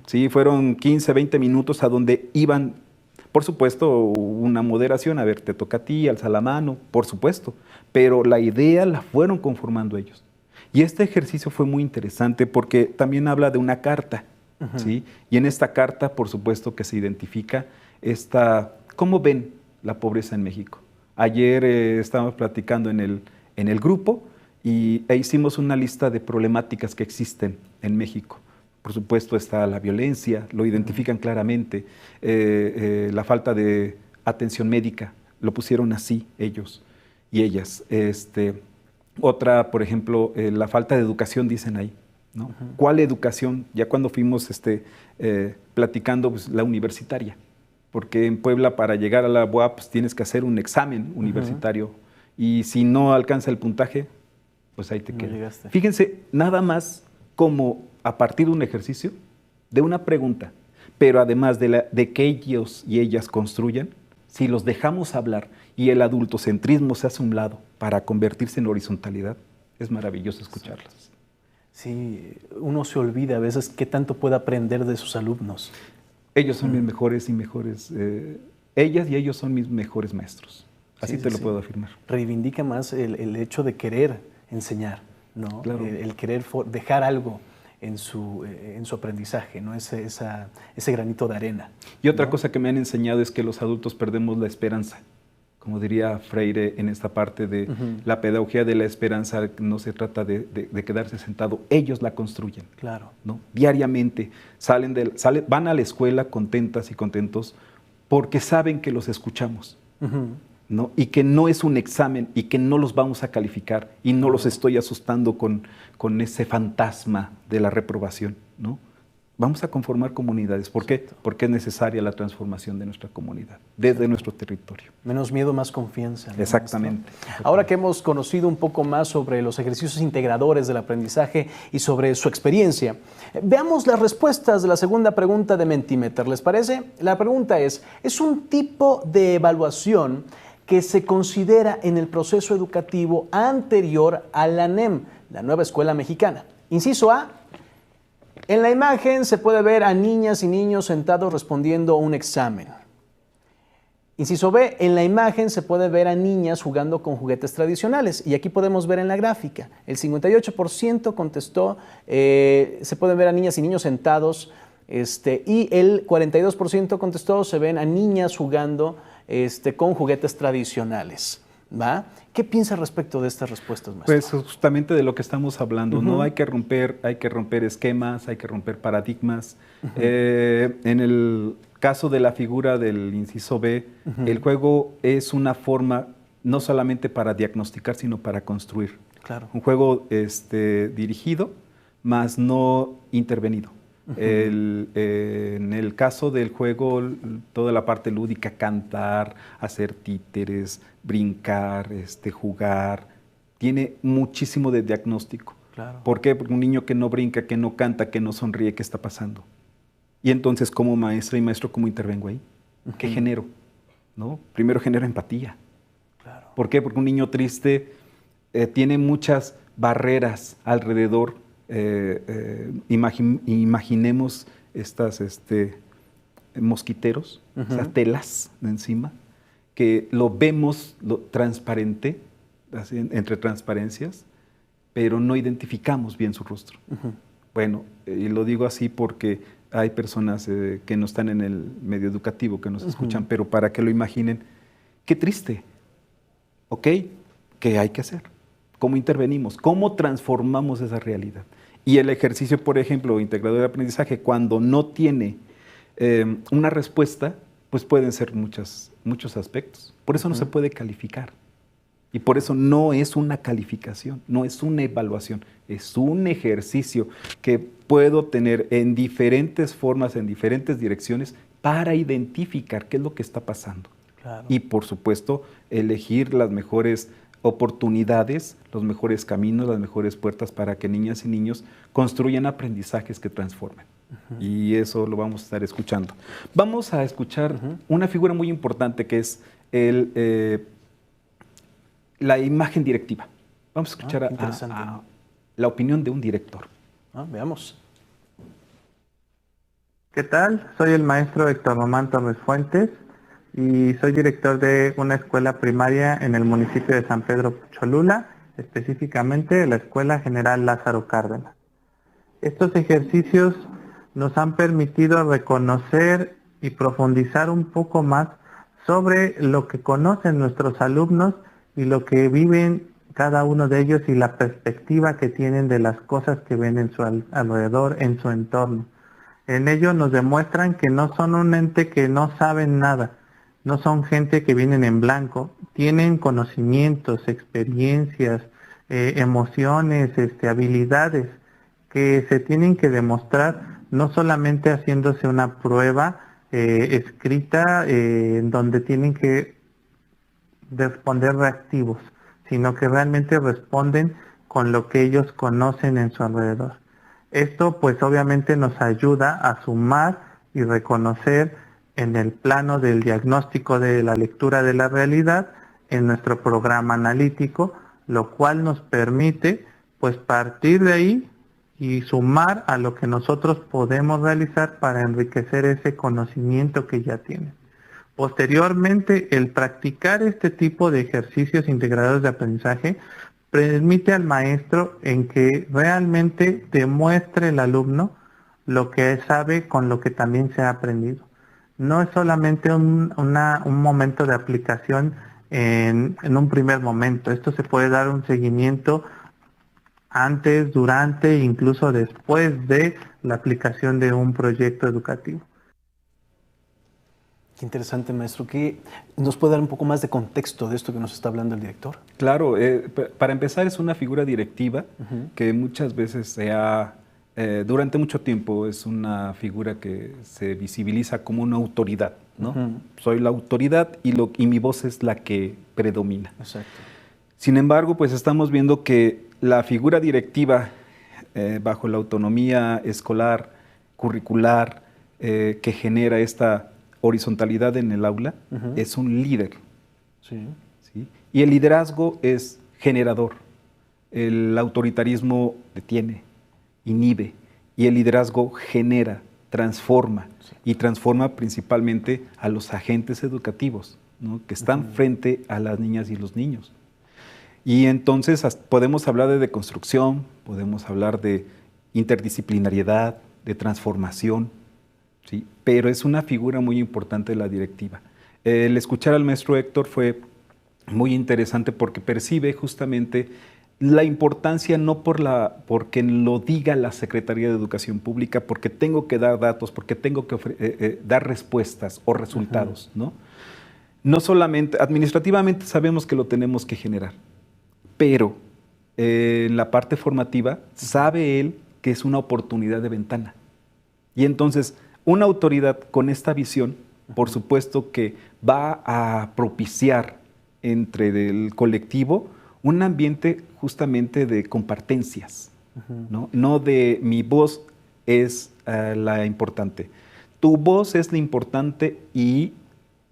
Sí, fueron 15, 20 minutos a donde iban. Por supuesto, una moderación, a ver, te toca a ti, alza la mano, por supuesto, pero la idea la fueron conformando ellos. Y este ejercicio fue muy interesante porque también habla de una carta, ¿sí? Y en esta carta, por supuesto, que se identifica cómo ven la pobreza en México. Ayer estábamos platicando en el grupo e hicimos una lista de problemáticas que existen en México. Por supuesto está la violencia, lo identifican claramente, la falta de atención médica, lo pusieron así ellos y ellas. Otra, por ejemplo, la falta de educación, dicen ahí, ¿no? ¿Cuál educación? Ya cuando fuimos platicando, pues, la universitaria, porque en Puebla para llegar a la UAP pues, tienes que hacer un examen universitario y si no alcanza el puntaje, pues ahí te queda. Fíjense, nada más como a partir de un ejercicio, de una pregunta, pero además de que ellos y ellas construyan, si los dejamos hablar y el adultocentrismo se hace a un lado para convertirse en horizontalidad, es maravilloso escucharlos. Sí, uno se olvida a veces qué tanto puede aprender de sus alumnos. Ellos son mis mejores y mejores, ellas y ellos son mis mejores maestros, así te lo puedo afirmar. Reivindica más el hecho de querer enseñar, ¿no? Claro. El querer dejar algo en su aprendizaje, ¿no? Ese granito de arena. Y otra ¿no? cosa que me han enseñado es que los adultos perdemos la esperanza. Como diría Freire en esta parte de la pedagogía de la esperanza, no se trata de quedarse sentado, ellos la construyen. Claro. ¿no? Diariamente van a la escuela contentas y contentos porque saben que los escuchamos. ¿no? Y que no es un examen y que no los vamos a calificar y no los estoy asustando con ese fantasma de la reprobación. ¿no? Vamos a conformar comunidades. ¿Por qué? Porque es necesaria la transformación de nuestra comunidad, desde nuestro territorio. Menos miedo, más confianza. ¿no? Exactamente. Ahora que hemos conocido un poco más sobre los ejercicios integradores del aprendizaje y sobre su experiencia, veamos las respuestas de la segunda pregunta de Mentimeter. ¿Les parece? La pregunta es un tipo de evaluación que se considera en el proceso educativo anterior a la NEM, la nueva escuela mexicana. Inciso A. En la imagen se puede ver a niñas y niños sentados respondiendo un examen. Inciso B, en la imagen se puede ver a niñas jugando con juguetes tradicionales. Y aquí podemos ver en la gráfica, el 58% contestó, se pueden ver a niñas y niños sentados, y el 42% contestó, se ven a niñas jugando con juguetes tradicionales. ¿Va? ¿Qué piensa respecto de estas respuestas, maestro? Pues justamente de lo que estamos hablando, ¿no? Hay que romper esquemas, hay que romper paradigmas. En el caso de la figura del inciso B, el juego es una forma no solamente para diagnosticar, sino para construir. Claro. Un juego dirigido, más no intervenido. En el caso del juego, toda la parte lúdica, cantar, hacer títeres, brincar, jugar, tiene muchísimo de diagnóstico. Claro. ¿Por qué? Porque un niño que no brinca, que no canta, que no sonríe, ¿qué está pasando? Y entonces, como maestra y maestro, ¿cómo intervengo ahí? ¿Qué genero? ¿No? Primero genero empatía. Claro. ¿Por qué? Porque un niño triste tiene muchas barreras alrededor. Imaginemos estas mosquiteros, esas telas de encima, que lo vemos transparente, así, entre transparencias, pero no identificamos bien su rostro. Bueno, y lo digo así porque hay personas que no están en el medio educativo, que nos escuchan, pero para que lo imaginen, qué triste, ¿ok? ¿Qué hay que hacer? ¿Cómo intervenimos? ¿Cómo transformamos esa realidad? Y el ejercicio, por ejemplo, integrador de aprendizaje, cuando no tiene una respuesta, pues pueden ser muchos aspectos. Por eso no se puede calificar. Y por eso no es una calificación, no es una evaluación, es un ejercicio que puedo tener en diferentes formas, en diferentes direcciones, para identificar qué es lo que está pasando. Claro. Y, por supuesto, elegir las mejores oportunidades, los mejores caminos, las mejores puertas para que niñas y niños construyan aprendizajes que transformen. Y eso lo vamos a estar escuchando. Vamos a escuchar una figura muy importante que es la imagen directiva. Vamos a escuchar a la opinión de un director. Veamos. ¿Qué tal? Soy el maestro Héctor Román Torres Fuentes y soy director de una escuela primaria en el municipio de San Pedro Cholula, específicamente la Escuela General Lázaro Cárdenas. Estos ejercicios nos han permitido reconocer y profundizar un poco más sobre lo que conocen nuestros alumnos y lo que viven cada uno de ellos y la perspectiva que tienen de las cosas que ven en su alrededor, en su entorno. En ello nos demuestran que no son un ente que no saben nada, no son gente que vienen en blanco, tienen conocimientos, experiencias, emociones, habilidades que se tienen que demostrar no solamente haciéndose una prueba escrita en donde tienen que responder reactivos, sino que realmente responden con lo que ellos conocen en su alrededor. Esto pues obviamente nos ayuda a sumar y reconocer en el plano del diagnóstico de la lectura de la realidad en nuestro programa analítico, lo cual nos permite pues partir de ahí y sumar a lo que nosotros podemos realizar para enriquecer ese conocimiento que ya tienen. Posteriormente, el practicar este tipo de ejercicios integradores de aprendizaje permite al maestro en que realmente demuestre el alumno lo que sabe con lo que también se ha aprendido. No es solamente un momento de aplicación en un primer momento. Esto se puede dar un seguimiento antes, durante e incluso después de la aplicación de un proyecto educativo. Qué interesante, maestro. ¿Qué nos puede dar un poco más de contexto de esto que nos está hablando el director? Claro, para empezar es una figura directiva que muchas veces durante mucho tiempo es una figura que se visibiliza como una autoridad, ¿no? Soy la autoridad y mi voz es la que predomina. Exacto. Sin embargo, pues estamos viendo que la figura directiva bajo la autonomía escolar, curricular, que genera esta horizontalidad en el aula, es un líder. Sí. ¿Sí? Y el liderazgo es generador. El autoritarismo detiene, inhibe, y el liderazgo genera, transforma, y transforma principalmente a los agentes educativos, ¿no? Que están frente a las niñas y los niños. Y entonces podemos hablar de deconstrucción, podemos hablar de interdisciplinariedad, de transformación, ¿sí? Pero es una figura muy importante de la directiva. El escuchar al maestro Héctor fue muy interesante porque percibe justamente la importancia no porque lo diga la Secretaría de Educación Pública, porque tengo que dar datos, porque tengo que dar respuestas o resultados, ¿no? No solamente, administrativamente sabemos que lo tenemos que generar, pero en la parte formativa sabe él que es una oportunidad de ventana. Y entonces, una autoridad con esta visión, por supuesto que va a propiciar entre el colectivo un ambiente justamente de compartencias, ¿no? No de mi voz es la importante. Tu voz es la importante y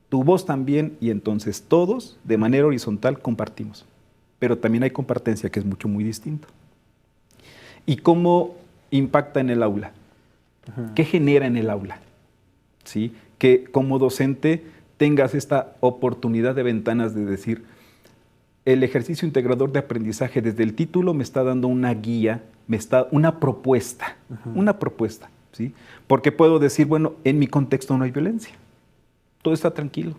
tu voz también, y entonces todos de manera horizontal compartimos. Pero también hay compartencia que es muy distinto. ¿Y cómo impacta en el aula? ¿Qué genera en el aula? ¿Sí? Que como docente tengas esta oportunidad de ventanas de decir, el ejercicio integrador de aprendizaje desde el título me está dando una guía, una propuesta, ¿sí? Porque puedo decir, bueno, en mi contexto no hay violencia, todo está tranquilo.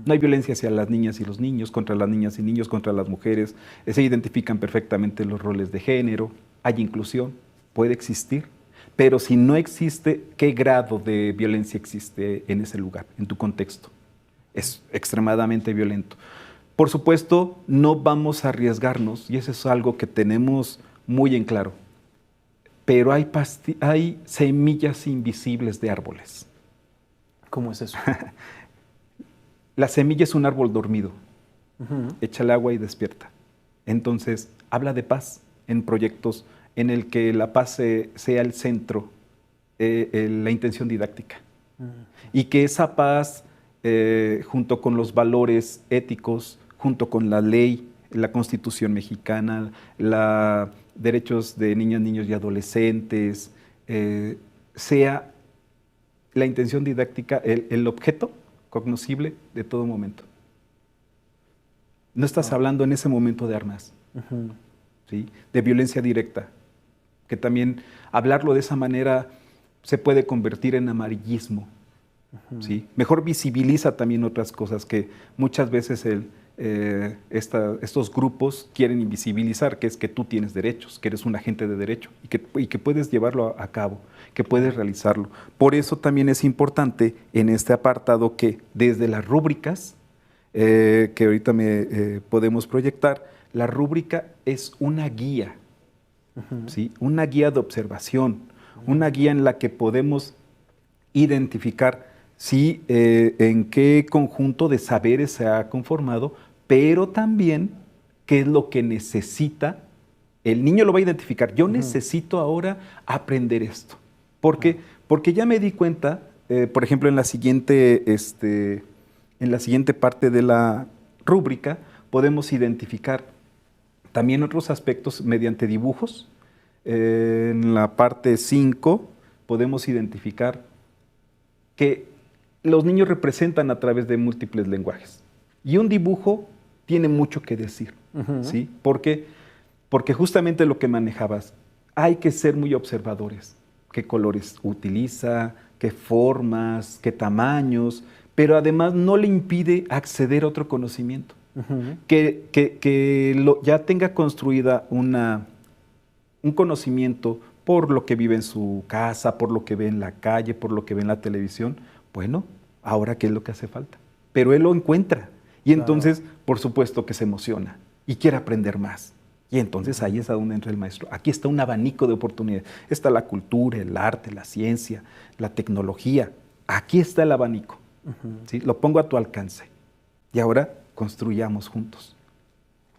No hay violencia hacia las niñas y los niños, contra las niñas y niños, contra las mujeres, se identifican perfectamente los roles de género, hay inclusión, puede existir. Pero si no existe, ¿qué grado de violencia existe en ese lugar, en tu contexto? Es extremadamente violento. Por supuesto, no vamos a arriesgarnos, y eso es algo que tenemos muy en claro, pero hay semillas invisibles de árboles. ¿Cómo es eso? La semilla es un árbol dormido. Échale agua y despierta. Entonces, habla de paz en proyectos en el que la paz sea el centro, la intención didáctica. Y que esa paz, junto con los valores éticos, junto con la ley, la Constitución mexicana, los derechos de niñas, niños y adolescentes, sea la intención didáctica el objeto cognoscible de todo momento. No estás hablando en ese momento de armas, ¿sí? De violencia directa, que también hablarlo de esa manera se puede convertir en amarillismo, ¿sí? Mejor visibiliza también otras cosas que muchas veces estos grupos quieren invisibilizar, que es que tú tienes derechos, que eres un agente de derecho y que puedes llevarlo a cabo, que puedes realizarlo. Por eso también es importante en este apartado que desde las rúbricas, que ahorita podemos proyectar, la rúbrica es una guía, ¿sí? Una guía de observación, una guía en la que podemos identificar sí, en qué conjunto de saberes se ha conformado, pero también qué es lo que necesita. El niño lo va a identificar. Yo necesito ahora aprender esto. ¿Por qué? Porque ya me di cuenta, por ejemplo, en la siguiente parte de la rúbrica, podemos identificar también otros aspectos mediante dibujos. En la parte 5 podemos identificar que los niños representan a través de múltiples lenguajes. Y un dibujo tiene mucho que decir, ¿sí? ¿Por qué? porque justamente lo que manejabas, hay que ser muy observadores. ¿Qué colores utiliza? ¿Qué formas? ¿Qué tamaños? Pero además no le impide acceder a otro conocimiento. Que ya tenga construida un conocimiento por lo que vive en su casa, por lo que ve en la calle, por lo que ve en la televisión. Bueno, ahora ¿qué es lo que hace falta? Pero él lo encuentra y entonces, por supuesto que se emociona y quiere aprender más. Y entonces ahí es a donde entra el maestro. Aquí está un abanico de oportunidades. Está la cultura, el arte, la ciencia, la tecnología. Aquí está el abanico. ¿Sí? Lo pongo a tu alcance. Y ahora construyamos juntos.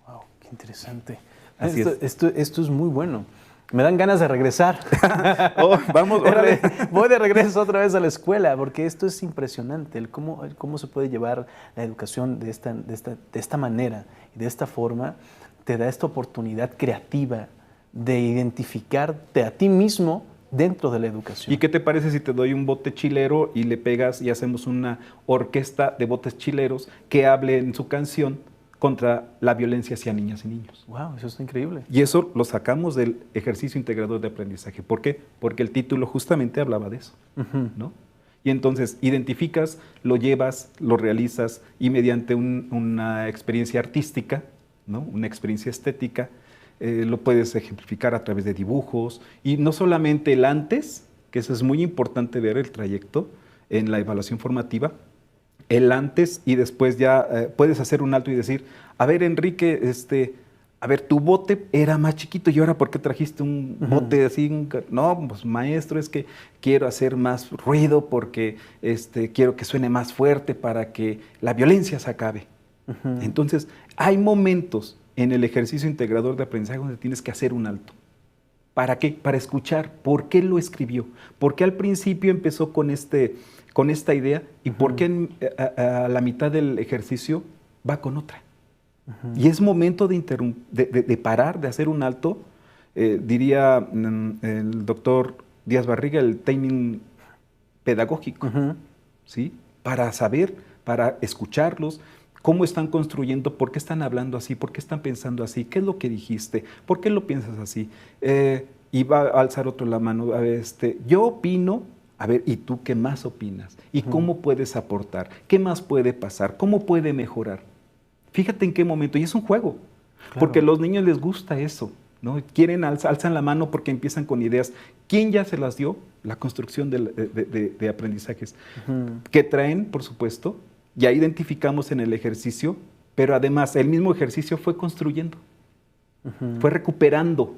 Wow, qué interesante. Así Esto es muy bueno. Me dan ganas de regresar. Vamos, voy de regreso otra vez a la escuela, porque esto es impresionante, el cómo se puede llevar la educación de esta manera y de esta forma. Te da esta oportunidad creativa de identificarte a ti mismo dentro de la educación. ¿Y qué te parece si te doy un bote chilero y le pegas y hacemos una orquesta de botes chileros que hable en su canción contra la violencia hacia niñas y niños? ¡Wow! Eso está increíble. Y eso lo sacamos del ejercicio integrador de aprendizaje. ¿Por qué? Porque el título justamente hablaba de eso, ¿no? Y entonces identificas, lo llevas, lo realizas y mediante una experiencia artística, ¿no? Una experiencia estética, lo puedes ejemplificar a través de dibujos y no solamente el antes, que eso es muy importante ver el trayecto en la evaluación formativa, el antes y después ya puedes hacer un alto y decir, a ver Enrique, a ver, tu bote era más chiquito y ahora ¿por qué trajiste un bote así? No, pues maestro, es que quiero hacer más ruido porque quiero que suene más fuerte para que la violencia se acabe. Entonces, hay momentos en el ejercicio integrador de aprendizaje donde tienes que hacer un alto. ¿Para qué? Para escuchar por qué lo escribió, por qué al principio empezó con esta idea y por qué a la mitad del ejercicio va con otra. Y es momento de parar, de hacer un alto, diría el doctor Díaz Barriga, el timing pedagógico, ¿sí? Para saber, para escucharlos, cómo están construyendo, por qué están hablando así, por qué están pensando así, qué es lo que dijiste, por qué lo piensas así. Y va a alzar otro la mano, a ver, yo opino, a ver, ¿y tú qué más opinas? ¿Y cómo puedes aportar? ¿Qué más puede pasar? ¿Cómo puede mejorar? Fíjate en qué momento, y es un juego, porque a los niños les gusta eso, ¿no? Quieren, alzan la mano porque empiezan con ideas. ¿Quién ya se las dio? La construcción de aprendizajes, que traen, por supuesto, ya identificamos en el ejercicio, pero además el mismo ejercicio fue construyendo, fue recuperando,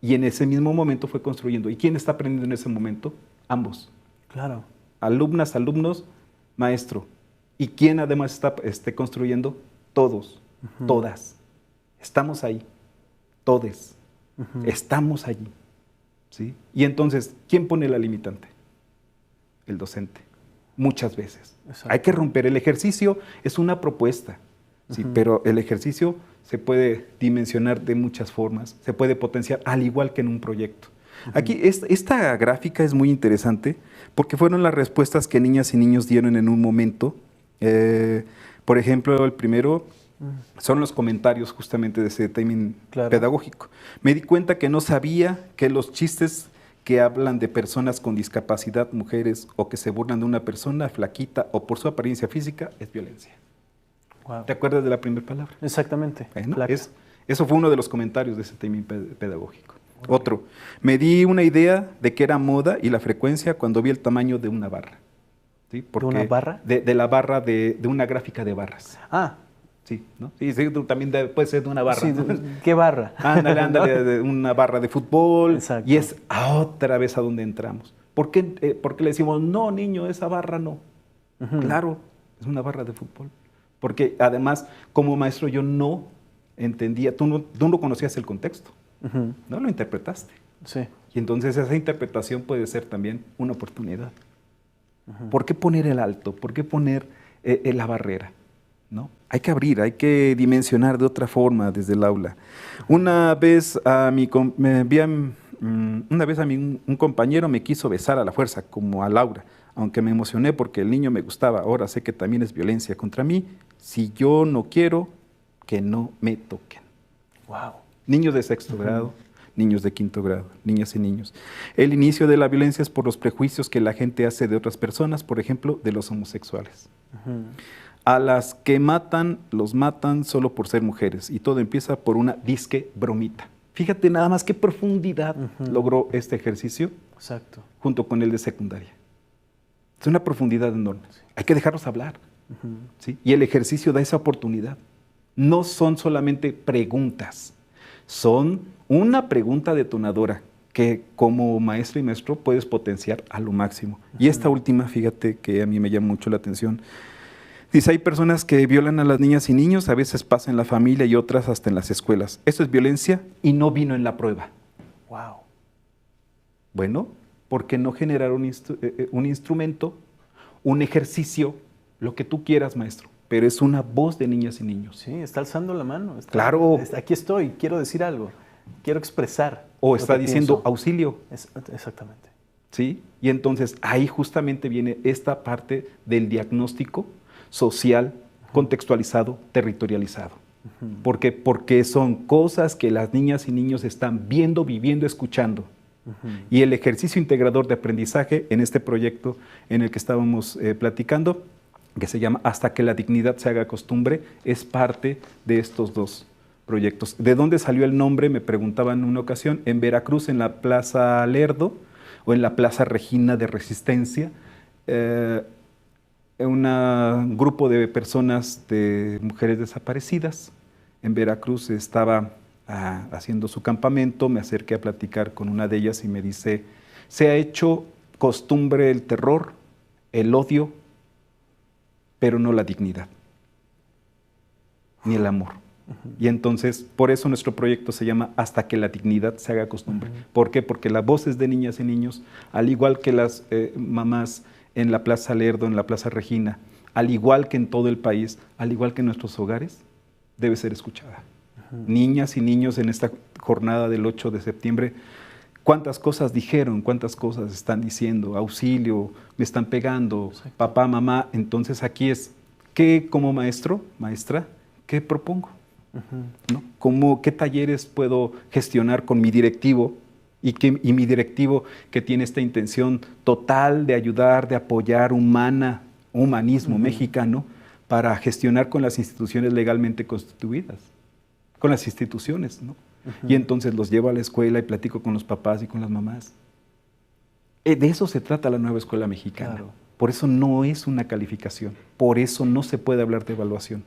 y en ese mismo momento fue construyendo. ¿Y quién está aprendiendo en ese momento? Ambos. Claro. Alumnas, alumnos, maestro. ¿Y quién además está construyendo? Todos, todas. Estamos ahí, todes. Estamos allí. ¿Sí? Y entonces, ¿quién pone la limitante? El docente. Muchas veces. Exacto. Hay que romper. El ejercicio es una propuesta, ¿sí? Pero el ejercicio se puede dimensionar de muchas formas, se puede potenciar, al igual que en un proyecto. Aquí, esta gráfica es muy interesante porque fueron las respuestas que niñas y niños dieron en un momento. Por ejemplo, el primero son los comentarios justamente de ese timing pedagógico. Me di cuenta que no sabía que los chistes que hablan de personas con discapacidad, mujeres, o que se burlan de una persona flaquita o por su apariencia física, es violencia. Wow. ¿Te acuerdas de la primera palabra? Exactamente. Bueno, eso fue uno de los comentarios de ese timing pedagógico. Otro, me di una idea de qué era moda y la frecuencia cuando vi el tamaño de una barra. ¿Sí? Porque ¿De una barra? De la barra de una gráfica de barras. Ah. Sí, ¿no? Sí, también puede ser de una barra. Sí, ¿no? ¿Qué barra? Ándale, de una barra de fútbol. Exacto. Y es otra vez a donde entramos. ¿Por qué le decimos, no, niño, esa barra no? Claro, es una barra de fútbol. Porque además, como maestro, yo no entendía, tú no conocías el contexto, no lo interpretaste. Sí. Y entonces esa interpretación puede ser también una oportunidad. ¿Por qué poner el alto? ¿Por qué poner la barrera? ¿No? Hay que abrir, hay que dimensionar de otra forma desde el aula. Una vez a mí un compañero me quiso besar a la fuerza, como a Laura, aunque me emocioné porque el niño me gustaba. Ahora sé que también es violencia contra mí. Si yo no quiero, que no me toquen. Wow. Niños de sexto grado, niños de quinto grado, niñas y niños. El inicio de la violencia es por los prejuicios que la gente hace de otras personas, por ejemplo, de los homosexuales. A las que matan, los matan solo por ser mujeres. Y todo empieza por una disque bromita. Fíjate nada más qué profundidad logró este ejercicio. Exacto. Junto con el de secundaria. Es una profundidad enorme. Sí. Hay que dejarlos hablar. ¿Sí? Y el ejercicio da esa oportunidad. No son solamente preguntas, son una pregunta detonadora que como maestra y maestro puedes potenciar a lo máximo. Y esta última, fíjate que a mí me llama mucho la atención. Dice, hay personas que violan a las niñas y niños, a veces pasa en la familia y otras hasta en las escuelas. Eso es violencia y no vino en la prueba. Wow. Bueno, ¿por qué no generar un instrumento, un ejercicio, lo que tú quieras, maestro? Pero es una voz de niñas y niños. Sí, está alzando la mano. Claro. Aquí estoy, quiero decir algo, quiero expresar. O está diciendo auxilio. Exactamente. ¿Sí? Y entonces ahí justamente viene esta parte del diagnóstico social, contextualizado, territorializado. ¿Por qué? Porque son cosas que las niñas y niños están viendo, viviendo, escuchando. Y el ejercicio integrador de aprendizaje en este proyecto en el que estábamos platicando, que se llama Hasta que la dignidad se haga costumbre, es parte de estos dos proyectos. ¿De dónde salió el nombre? Me preguntaban en una ocasión. En Veracruz, en la Plaza Lerdo o en la Plaza Regina de Resistencia, un grupo de personas, de mujeres desaparecidas en Veracruz estaba haciendo su campamento. Me acerqué a platicar con una de ellas y me dice, se ha hecho costumbre el terror, el odio, pero no la dignidad, ni el amor. Y entonces, por eso nuestro proyecto se llama Hasta que la dignidad se haga costumbre. ¿Por qué? Porque las voces de niñas y niños, al igual que las mamás en la Plaza Lerdo, en la Plaza Regina, al igual que en todo el país, al igual que en nuestros hogares, debe ser escuchada. Niñas y niños en esta jornada del 8 de septiembre, ¿cuántas cosas dijeron? ¿Cuántas cosas están diciendo? Auxilio, me están pegando, papá, mamá. Entonces aquí es, ¿qué como maestro, maestra, qué propongo? ¿No? ¿Qué talleres puedo gestionar con mi directivo? Y mi directivo que tiene esta intención total de ayudar, de apoyar, humanismo mexicano, para gestionar con las instituciones legalmente constituidas, con las instituciones, ¿no? Y entonces los llevo a la escuela y platico con los papás y con las mamás. De eso se trata la nueva escuela mexicana. Claro. Por eso no es una calificación, por eso no se puede hablar de evaluación.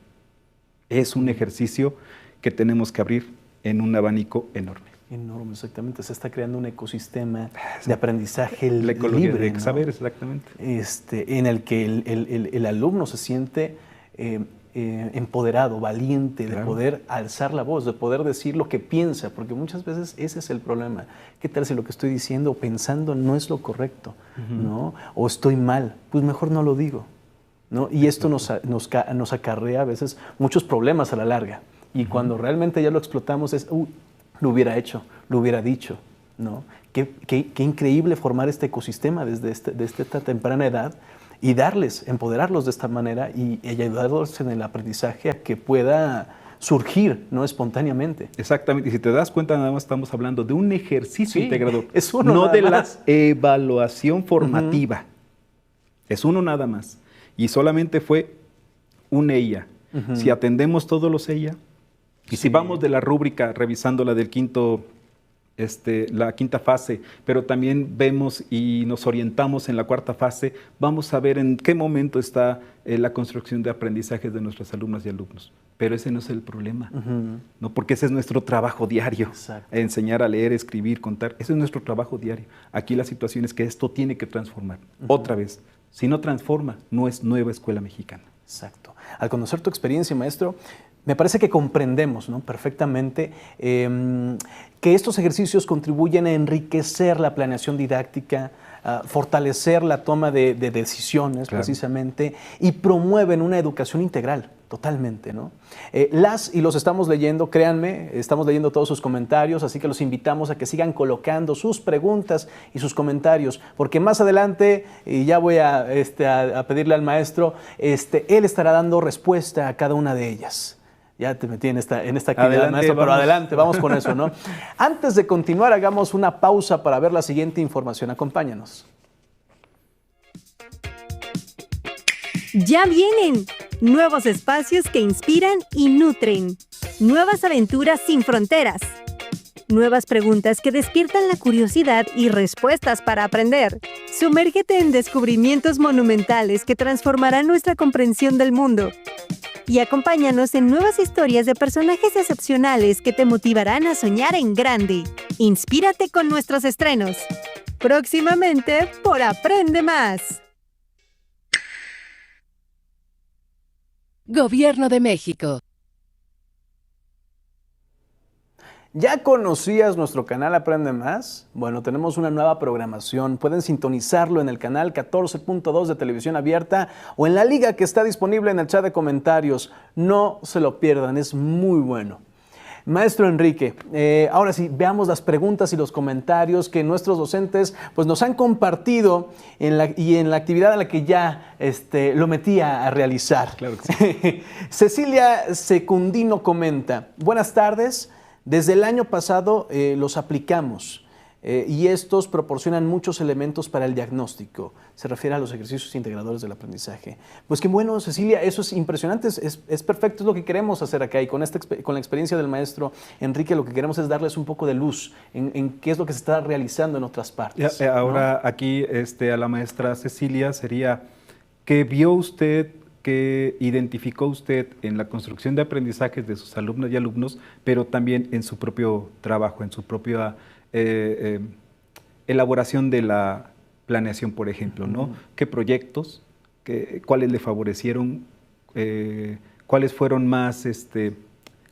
Es un ejercicio que tenemos que abrir en un abanico enorme. Enorme, exactamente. Se está creando un ecosistema de aprendizaje la ecología libre, de saber, exactamente. En el que el alumno se siente empoderado, valiente, de poder alzar la voz, de poder decir lo que piensa, porque muchas veces ese es el problema. ¿Qué tal si lo que estoy diciendo o pensando no es lo correcto? ¿No? O estoy mal, pues mejor no lo digo, ¿no? Y esto nos acarrea a veces muchos problemas a la larga. Y cuando realmente ya lo explotamos es, lo hubiera hecho, lo hubiera dicho, ¿no? Qué increíble formar este ecosistema desde esta temprana edad y empoderarlos de esta manera y ayudarlos en el aprendizaje a que pueda surgir, ¿no? Espontáneamente. Exactamente, y si te das cuenta, nada más estamos hablando de un ejercicio integrador, es uno no nada de más. la evaluación formativa. Es uno nada más. Y solamente fue un EIA. Si atendemos todos los EIA, y si vamos de la rúbrica, revisando la del la quinta fase, pero también vemos y nos orientamos en la cuarta fase, vamos a ver en qué momento está la construcción de aprendizajes de nuestras alumnas y alumnos. Pero ese no es el problema, ¿no? Porque ese es nuestro trabajo diario. Enseñar a leer, escribir, contar, ese es nuestro trabajo diario. Aquí la situación es que esto tiene que transformar. Otra vez, si no transforma, no es nueva escuela mexicana. Exacto. Al conocer tu experiencia, maestro, me parece que comprendemos, ¿no? Perfectamente que estos ejercicios contribuyen a enriquecer la planeación didáctica, a fortalecer la toma de decisiones, precisamente, y promueven una educación integral, totalmente, ¿no? Y los estamos leyendo, créanme, estamos leyendo todos sus comentarios, así que los invitamos a que sigan colocando sus preguntas y sus comentarios, porque más adelante, y ya voy a pedirle al maestro, él estará dando respuesta a cada una de ellas. Ya te metí en esta actividad, Adelante, maestro, pero vamos. adelante, vamos con eso, ¿no? Antes de continuar, hagamos una pausa para ver la siguiente información. Acompáñanos. Ya vienen nuevos espacios que inspiran y nutren, nuevas aventuras sin fronteras, nuevas preguntas que despiertan la curiosidad y respuestas para aprender. Sumérgete en descubrimientos monumentales que transformarán nuestra comprensión del mundo. Y acompáñanos en nuevas historias de personajes excepcionales que te motivarán a soñar en grande. Inspírate con nuestros estrenos. Próximamente por Aprende Más. Gobierno de México. ¿Ya conocías nuestro canal Aprende Más? Bueno, tenemos una nueva programación. Pueden sintonizarlo en el canal 14.2 de Televisión Abierta o en la liga que está disponible en el chat de comentarios. No se lo pierdan, es muy bueno. Maestro Enrique, ahora sí, veamos las preguntas y los comentarios que nuestros docentes pues, nos han compartido en la actividad en la que ya lo metía a realizar. Claro que sí. Cecilia Secundino comenta, buenas tardes. Desde el año pasado los aplicamos y estos proporcionan muchos elementos para el diagnóstico. Se refiere a los ejercicios integradores del aprendizaje. Pues qué bueno, Cecilia, eso es impresionante, es perfecto, es lo que queremos hacer acá y con la experiencia del maestro Enrique lo que queremos es darles un poco de luz en qué es lo que se está realizando en otras partes. Ahora ¿no? aquí a la maestra Cecilia sería, ¿qué vio usted? ¿Qué identificó usted en la construcción de aprendizajes de sus alumnas y alumnos, pero también en su propio trabajo, en su propia elaboración de la planeación, por ejemplo, ¿no? ¿Qué proyectos, cuáles le favorecieron, cuáles fueron más,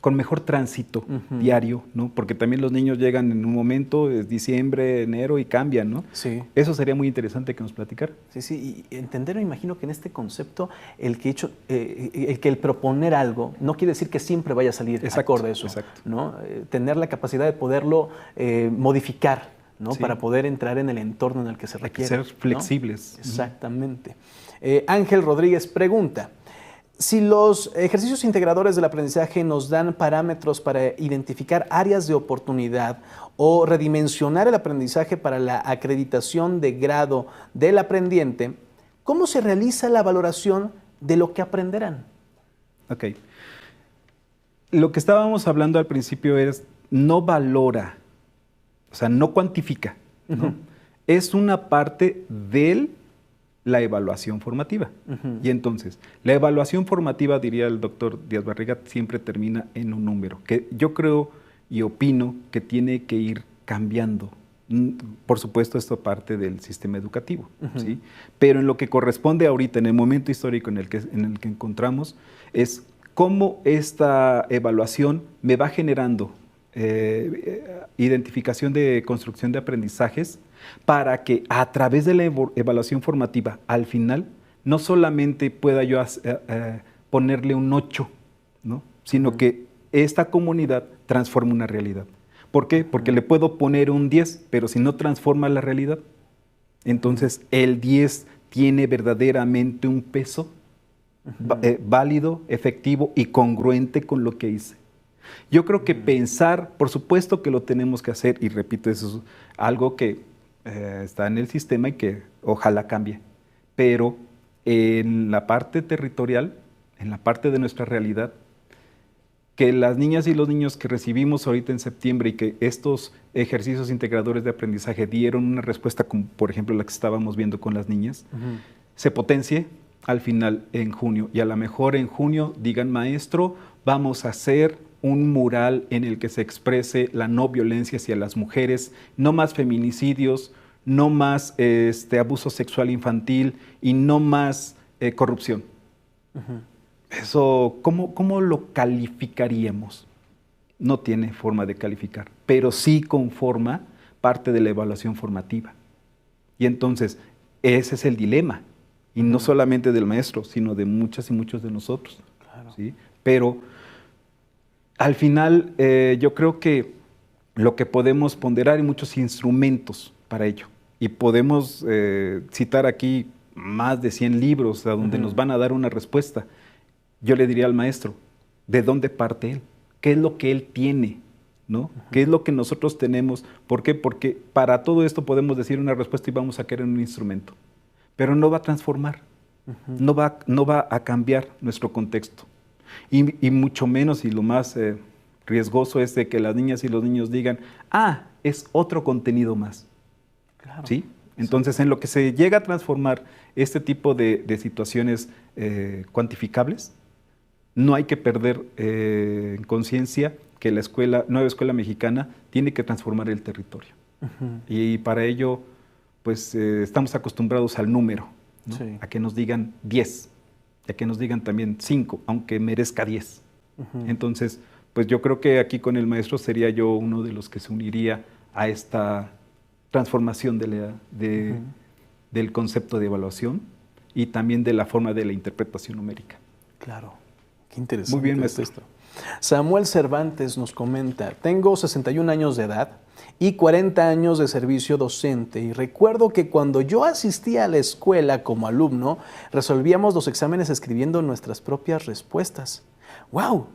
con mejor tránsito diario, ¿no? Porque también los niños llegan en un momento, es diciembre, enero y cambian, ¿no? Sí. Eso sería muy interesante que nos platicara. Sí, sí, y entender, me imagino que en este concepto el que proponer algo no quiere decir que siempre vaya a salir acorde a eso, exacto. ¿no? Tener la capacidad de poderlo modificar, ¿no? Sí. Para poder entrar en el entorno en el que se requiere. Hay que ser flexibles. ¿No? Exactamente. Ángel Rodríguez pregunta, si los ejercicios integradores del aprendizaje nos dan parámetros para identificar áreas de oportunidad o redimensionar el aprendizaje para la acreditación de grado del aprendiente, ¿cómo se realiza la valoración de lo que aprenderán? Ok. Lo que estábamos hablando al principio es, no valora, o sea, no cuantifica, ¿no? Es una parte de la evaluación formativa. Y entonces, la evaluación formativa, diría el doctor Díaz Barriga, siempre termina en un número, que yo creo y opino que tiene que ir cambiando. Por supuesto, esto parte del sistema educativo, ¿sí? Pero en lo que corresponde ahorita, en el momento histórico en el que encontramos, es cómo esta evaluación me va generando identificación de construcción de aprendizajes para que a través de la evaluación formativa, al final, no solamente pueda yo ponerle un 8, ¿no? Sino que esta comunidad transforme una realidad. ¿Por qué? Porque le puedo poner un 10, pero si no transforma la realidad, entonces el 10 tiene verdaderamente un peso válido, efectivo y congruente con lo que hice. Yo creo que pensar, por supuesto que lo tenemos que hacer, y repito, eso es algo que está en el sistema y que ojalá cambie, pero en la parte territorial, en la parte de nuestra realidad, que las niñas y los niños que recibimos ahorita en septiembre y que estos ejercicios integradores de aprendizaje dieron una respuesta como por ejemplo la que estábamos viendo con las niñas, se potencie al final en junio, y a lo mejor en junio digan, maestro, vamos a hacer un mural en el que se exprese la no violencia hacia las mujeres, no más feminicidios, no más abuso sexual infantil y no más corrupción. Eso, ¿cómo lo calificaríamos? No tiene forma de calificar, pero sí conforma parte de la evaluación formativa. Y entonces, ese es el dilema, y no solamente del maestro, sino de muchas y muchos de nosotros. Claro. ¿Sí? Pero al final, yo creo que lo que podemos ponderar, hay muchos instrumentos para ello. Y podemos citar aquí más de 100 libros a donde nos van a dar una respuesta. Yo le diría al maestro, de dónde parte él, qué es lo que él tiene, ¿no? ¿Qué es lo que nosotros tenemos? ¿Por qué? Porque para todo esto podemos decir una respuesta y vamos a querer un instrumento, pero no va a transformar, no va a cambiar nuestro contexto. Y mucho menos, y lo más riesgoso es de que las niñas y los niños digan, es otro contenido más. Claro. ¿Sí? Entonces, en lo que se llega a transformar este tipo de situaciones cuantificables, no hay que perder en conciencia que la nueva escuela mexicana tiene que transformar el territorio. Y para ello, pues estamos acostumbrados al número, ¿no? Sí. A que nos digan 10, y a que nos digan también 5, aunque merezca 10. Entonces, pues yo creo que aquí con el maestro sería yo uno de los que se uniría a esta transformación del concepto de evaluación y también de la forma de la interpretación numérica. Claro, qué interesante. Muy bien, maestro. Esto. Samuel Cervantes nos comenta, tengo 61 años de edad y 40 años de servicio docente y recuerdo que cuando yo asistía a la escuela como alumno, resolvíamos los exámenes escribiendo nuestras propias respuestas. ¡Wow!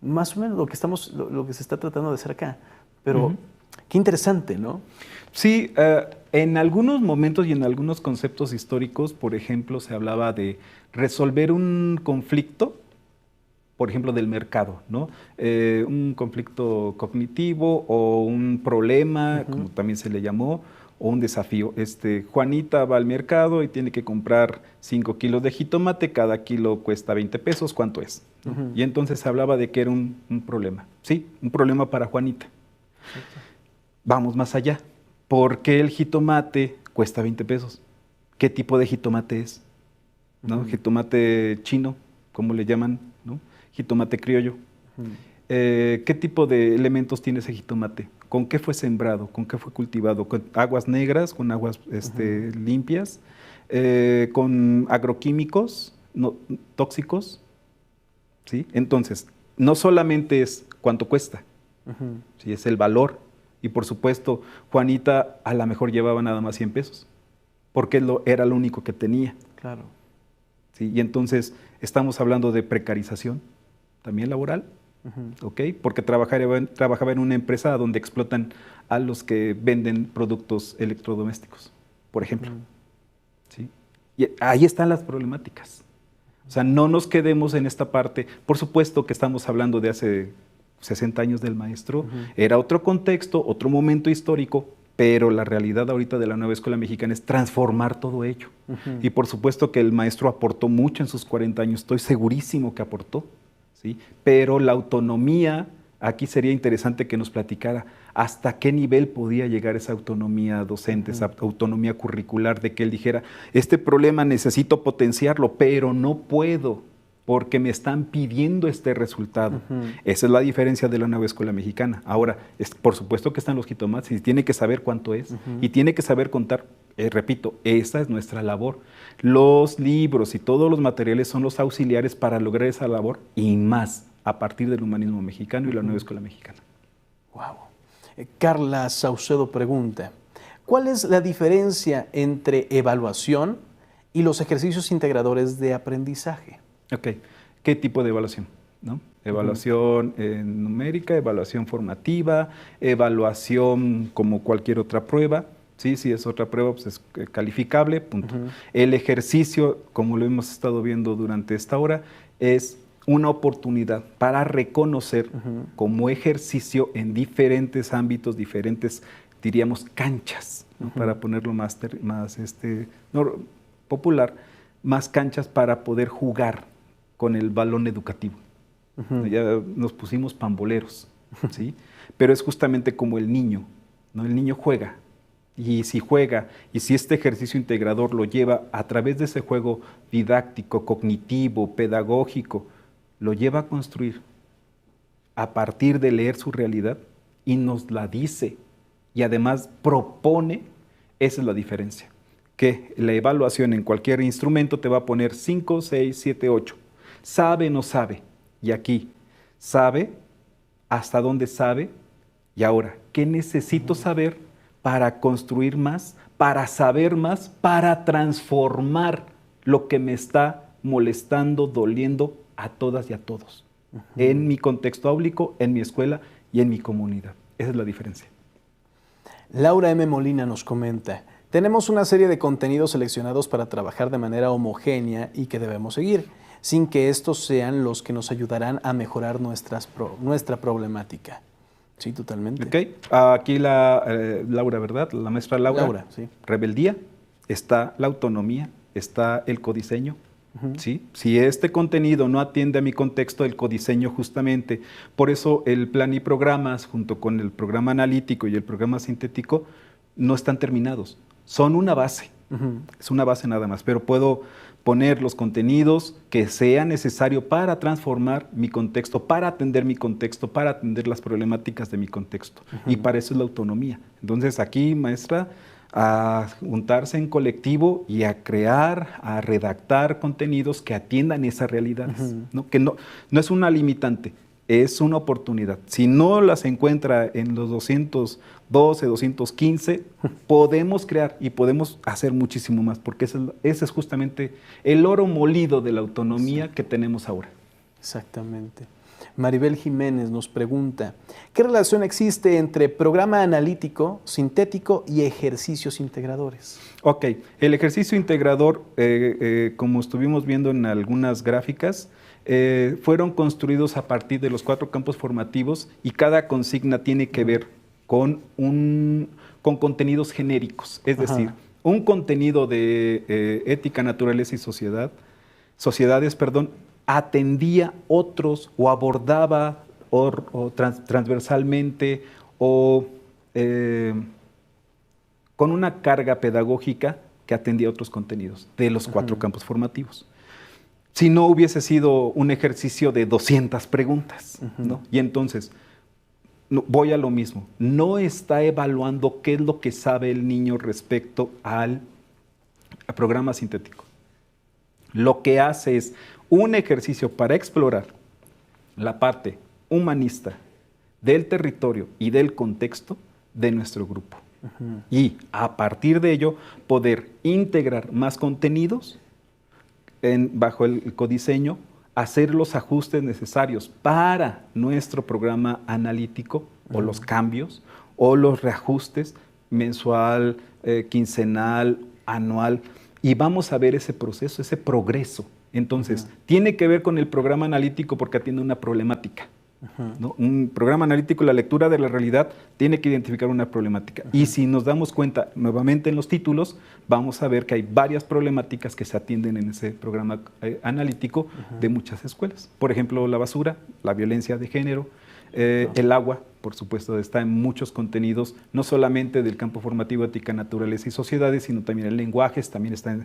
Más o menos lo que se está tratando de hacer acá, pero qué interesante, ¿no? Sí, en algunos momentos y en algunos conceptos históricos, por ejemplo, se hablaba de resolver un conflicto, por ejemplo, del mercado, ¿no? Un conflicto cognitivo o un problema, como también se le llamó, o un desafío. Juanita va al mercado y tiene que comprar 5 kilos de jitomate, cada kilo cuesta 20 pesos, ¿cuánto es? Y entonces se hablaba de que era un problema, ¿sí? Un problema para Juanita. Vamos más allá. ¿Por qué el jitomate cuesta 20 pesos? ¿Qué tipo de jitomate es? ¿No? Jitomate chino, ¿cómo le llaman? ¿No? Jitomate criollo. ¿Qué tipo de elementos tiene ese jitomate? ¿Con qué fue sembrado? ¿Con qué fue cultivado? ¿Con aguas negras? ¿Con aguas limpias? ¿Con agroquímicos tóxicos? ¿Sí? Entonces, no solamente es cuánto cuesta, ¿sí? Es el valor. Y por supuesto, Juanita a lo mejor llevaba nada más 100 pesos, porque era lo único que tenía. Claro. ¿Sí? Y entonces estamos hablando de precarización, también laboral, ¿ok? Porque trabajaba en una empresa donde explotan a los que venden productos electrodomésticos, por ejemplo. ¿Sí? Y ahí están las problemáticas. O sea, no nos quedemos en esta parte. Por supuesto que estamos hablando de hace 60 años del maestro, era otro contexto, otro momento histórico, pero la realidad ahorita de la nueva escuela mexicana es transformar todo ello. Y por supuesto que el maestro aportó mucho en sus 40 años, estoy segurísimo que aportó, ¿sí? Pero la autonomía, aquí sería interesante que nos platicara hasta qué nivel podía llegar esa autonomía docente, esa autonomía curricular, de que él dijera, este problema necesito potenciarlo, pero no puedo, porque me están pidiendo este resultado. Esa es la diferencia de la nueva escuela mexicana. Ahora, por supuesto que están los jitomates y tiene que saber cuánto es y tiene que saber contar. Repito, esa es nuestra labor. Los libros y todos los materiales son los auxiliares para lograr esa labor y más a partir del humanismo mexicano y la nueva escuela mexicana. Wow. Carla Saucedo pregunta, ¿cuál es la diferencia entre evaluación y los ejercicios integradores de aprendizaje? Ok, ¿qué tipo de evaluación? ¿No? Evaluación numérica, evaluación formativa, evaluación como cualquier otra prueba. Sí, si es otra prueba, pues es calificable, punto. El ejercicio, como lo hemos estado viendo durante esta hora, es una oportunidad para reconocer como ejercicio en diferentes ámbitos, diferentes, diríamos, canchas, ¿no? Para ponerlo más popular, más canchas para poder jugar con el balón educativo. Ya nos pusimos pamboleros, ¿sí? Pero es justamente como el niño, ¿no? El niño juega, y si este ejercicio integrador lo lleva a través de ese juego didáctico, cognitivo, pedagógico, lo lleva a construir a partir de leer su realidad y nos la dice, y además propone, esa es la diferencia. Que la evaluación en cualquier instrumento te va a poner 5, 6, 7, 8. ¿Sabe o no sabe? Y aquí, ¿sabe? ¿Hasta dónde sabe? Y ahora, ¿qué necesito saber para construir más, para saber más, para transformar lo que me está molestando, doliendo a todas y a todos? en mi contexto áulico, en mi escuela y en mi comunidad. Esa es la diferencia. Laura M. Molina nos comenta, tenemos una serie de contenidos seleccionados para trabajar de manera homogénea y que debemos seguir, sin que estos sean los que nos ayudarán a mejorar nuestra problemática. Sí, totalmente. Ok, aquí Laura, ¿verdad? La maestra Laura. Laura, sí. Rebeldía, está la autonomía, está el codiseño. ¿Sí? Si este contenido no atiende a mi contexto, el codiseño justamente, por eso el plan y programas, junto con el programa analítico y el programa sintético, no están terminados. Son una base, es una base nada más, pero puedo poner los contenidos que sea necesario para transformar mi contexto, para atender mi contexto, para atender las problemáticas de mi contexto. Y para eso es la autonomía. Entonces aquí, maestra, a juntarse en colectivo y a crear, a redactar contenidos que atiendan esas realidades, ¿no? Que no es una limitante, es una oportunidad. Si no las encuentra en los 212, 215, podemos crear y podemos hacer muchísimo más, porque ese es justamente el oro molido de la autonomía que tenemos ahora. Exactamente. Maribel Jiménez nos pregunta, ¿qué relación existe entre programa analítico, sintético y ejercicios integradores? Ok, el ejercicio integrador, como estuvimos viendo en algunas gráficas, fueron construidos a partir de los 4 campos formativos y cada consigna tiene que ver con contenidos genéricos, es decir, un contenido de ética, naturaleza y sociedades, atendía otros o abordaba transversalmente o con una carga pedagógica que atendía otros contenidos de los 4 campos formativos. Si no hubiese sido un ejercicio de 200 preguntas, ¿no? Y entonces, voy a lo mismo, no está evaluando qué es lo que sabe el niño respecto al programa sintético. Lo que hace es un ejercicio para explorar la parte humanista del territorio y del contexto de nuestro grupo. Y a partir de ello, poder integrar más contenidos bajo el codiseño, hacer los ajustes necesarios para nuestro programa analítico o los cambios o los reajustes mensual, quincenal, anual, y vamos a ver ese proceso, ese progreso. Entonces, tiene que ver con el programa analítico porque atiende una problemática. ¿No? Un programa analítico, la lectura de la realidad, tiene que identificar una problemática. Y si nos damos cuenta nuevamente en los títulos, vamos a ver que hay varias problemáticas que se atienden en ese programa analítico de muchas escuelas. Por ejemplo, la basura, la violencia de género, el agua, por supuesto, está en muchos contenidos, no solamente del campo formativo, ética, naturaleza y sociedades, sino también en lenguajes, también está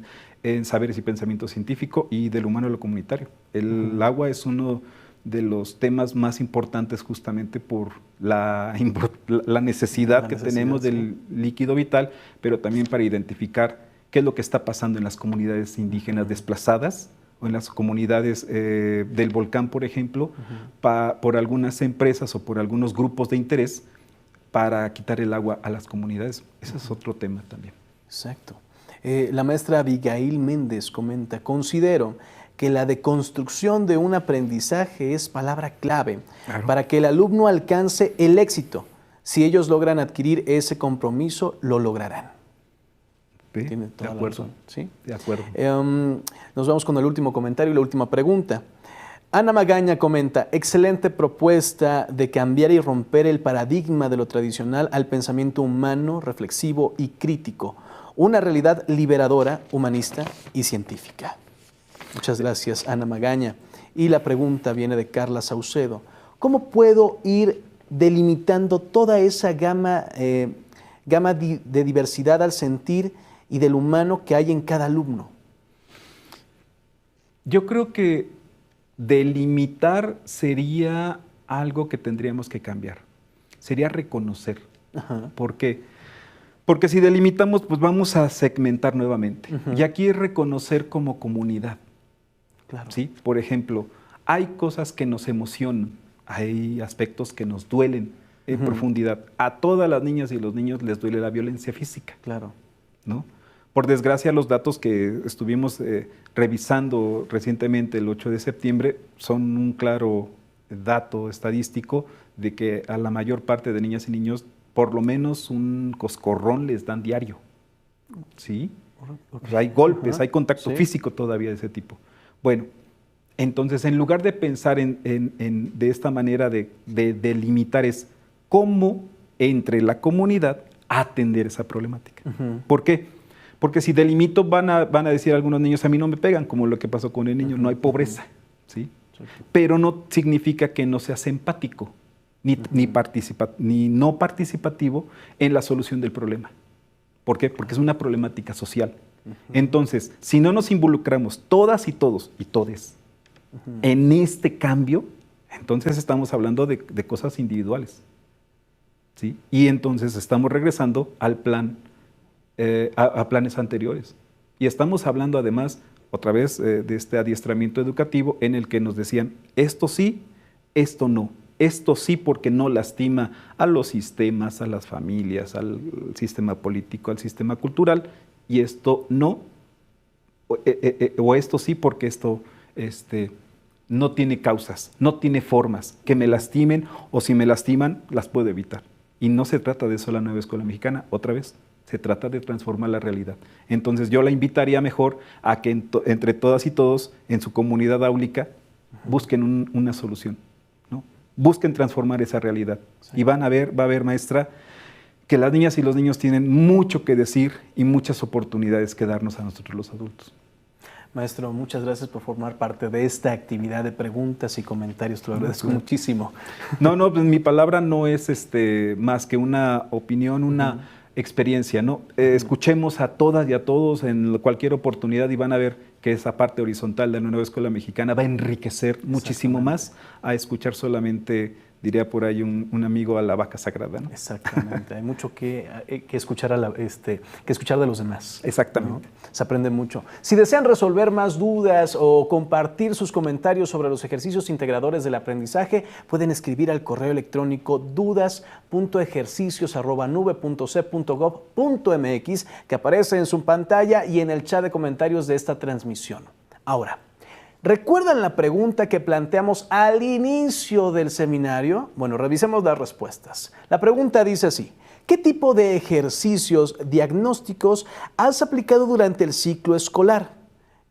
en saberes y pensamiento científico y del humano a lo comunitario. El agua es uno de los temas más importantes justamente por la necesidad que tenemos del líquido vital, pero también para identificar qué es lo que está pasando en las comunidades indígenas desplazadas o en las comunidades del volcán, por ejemplo, por algunas empresas o por algunos grupos de interés para quitar el agua a las comunidades. Ese es otro tema también. Exacto. La maestra Abigail Méndez comenta, considero que la deconstrucción de un aprendizaje es palabra clave para que el alumno alcance el éxito. Si ellos logran adquirir ese compromiso, lo lograrán. Sí, Tiene toda la razón. ¿Sí? De acuerdo. Nos vamos con el último comentario y la última pregunta. Ana Magaña comenta, excelente propuesta de cambiar y romper el paradigma de lo tradicional al pensamiento humano, reflexivo y crítico. Una realidad liberadora, humanista y científica. Muchas gracias, Ana Magaña. Y la pregunta viene de Carla Saucedo. ¿Cómo puedo ir delimitando toda esa gama de diversidad al sentir y del humano que hay en cada alumno? Yo creo que delimitar sería algo que tendríamos que cambiar. Sería reconocer. ¿Por qué? Porque si delimitamos, pues vamos a segmentar nuevamente. Y aquí es reconocer como comunidad. Claro. ¿Sí? Por ejemplo, hay cosas que nos emocionan, hay aspectos que nos duelen en profundidad. A todas las niñas y los niños les duele la violencia física. Claro. ¿No? Por desgracia, los datos que estuvimos revisando recientemente, el 8 de septiembre, son un claro dato estadístico de que a la mayor parte de niñas y niños por lo menos un coscorrón les dan diario, ¿sí? O sea, hay golpes, hay contacto físico todavía de ese tipo. Bueno, entonces en lugar de pensar de esta manera de delimitar es cómo entre la comunidad atender esa problemática. ¿Por qué? Porque si delimito van a decir algunos niños, a mí no me pegan, como lo que pasó con el niño, no hay pobreza, ¿sí? Pero no significa que no seas empático, ni no participativo en la solución del problema. ¿Por qué? Porque es una problemática social. Entonces, si no nos involucramos todas y todos y todes en este cambio, entonces estamos hablando de cosas individuales, ¿sí? Y entonces estamos regresando al plan, a planes anteriores. Y estamos hablando además, otra vez, de este adiestramiento educativo en el que nos decían, esto sí, esto no. Esto sí porque no lastima a los sistemas, a las familias, al sistema político, al sistema cultural, y esto no, o esto sí porque esto no tiene causas, no tiene formas que me lastimen, o si me lastiman, las puedo evitar. Y no se trata de eso la nueva escuela mexicana, otra vez, se trata de transformar la realidad. Entonces yo la invitaría mejor a que entre todas y todos en su comunidad áulica busquen una solución. Busquen transformar esa realidad. Sí. Y va a ver, maestra, que las niñas y los niños tienen mucho que decir y muchas oportunidades que darnos a nosotros los adultos. Maestro, muchas gracias por formar parte de esta actividad de preguntas y comentarios. Te lo agradezco muchísimo. No, pues mi palabra no es más que una opinión, una experiencia, ¿no? Escuchemos a todas y a todos en cualquier oportunidad y van a ver que esa parte horizontal de la nueva escuela mexicana va a enriquecer muchísimo más a escuchar solamente, diría por ahí un amigo, a la vaca sagrada, ¿no? Exactamente, hay mucho que escuchar, que escuchar de los demás. Exactamente. ¿No? Se aprende mucho. Si desean resolver más dudas o compartir sus comentarios sobre los ejercicios integradores del aprendizaje, pueden escribir al correo electrónico dudas.ejercicios@nube.c.gov.mx que aparece en su pantalla y en el chat de comentarios de esta transmisión. Ahora, ¿recuerdan la pregunta que planteamos al inicio del seminario? Bueno, revisemos las respuestas. La pregunta dice así: ¿qué tipo de ejercicios diagnósticos has aplicado durante el ciclo escolar?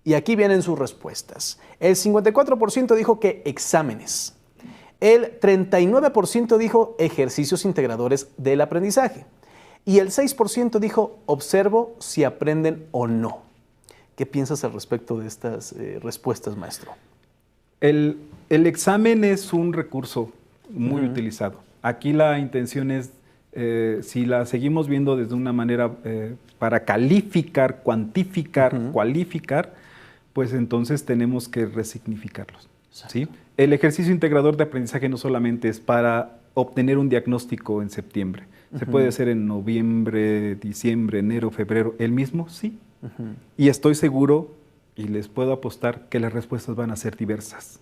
Y aquí vienen sus respuestas. El 54% dijo que exámenes. El 39% dijo ejercicios integradores del aprendizaje. Y el 6% dijo observo si aprenden o no. ¿Qué piensas al respecto de estas respuestas, maestro? El examen es un recurso muy utilizado. Aquí la intención es, si la seguimos viendo desde una manera para calificar, cuantificar, cualificar, pues entonces tenemos que resignificarlos, ¿sí? El ejercicio integrador de aprendizaje no solamente es para obtener un diagnóstico en septiembre. Se puede hacer en noviembre, diciembre, enero, febrero. ¿El mismo? Sí. Y estoy seguro y les puedo apostar que las respuestas van a ser diversas.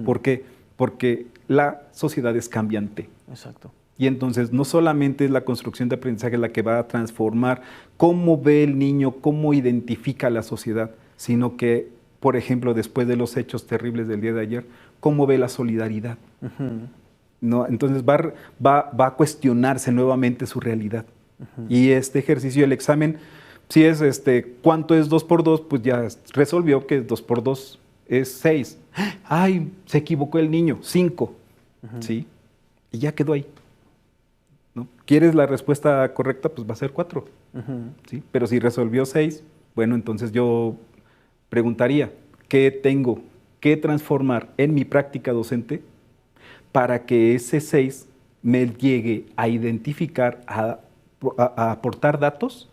¿Por qué? Porque la sociedad es cambiante. Exacto. Y entonces no solamente es la construcción de aprendizaje la que va a transformar cómo ve el niño, cómo identifica la sociedad, sino que, por ejemplo, después de los hechos terribles del día de ayer, cómo ve la solidaridad. ¿No? Entonces va a cuestionarse nuevamente su realidad. Y este ejercicio, el examen, si es ¿cuánto es 2 por 2? Pues ya resolvió que 2 por 2 es 6. ¡Ay! Se equivocó el niño, 5. ¿Sí? Y ya quedó ahí. ¿No? ¿Quieres la respuesta correcta? Pues va a ser 4. ¿Sí? Pero si resolvió 6, bueno, entonces yo preguntaría, ¿qué tengo que transformar en mi práctica docente para que ese 6 me llegue a identificar, a aportar datos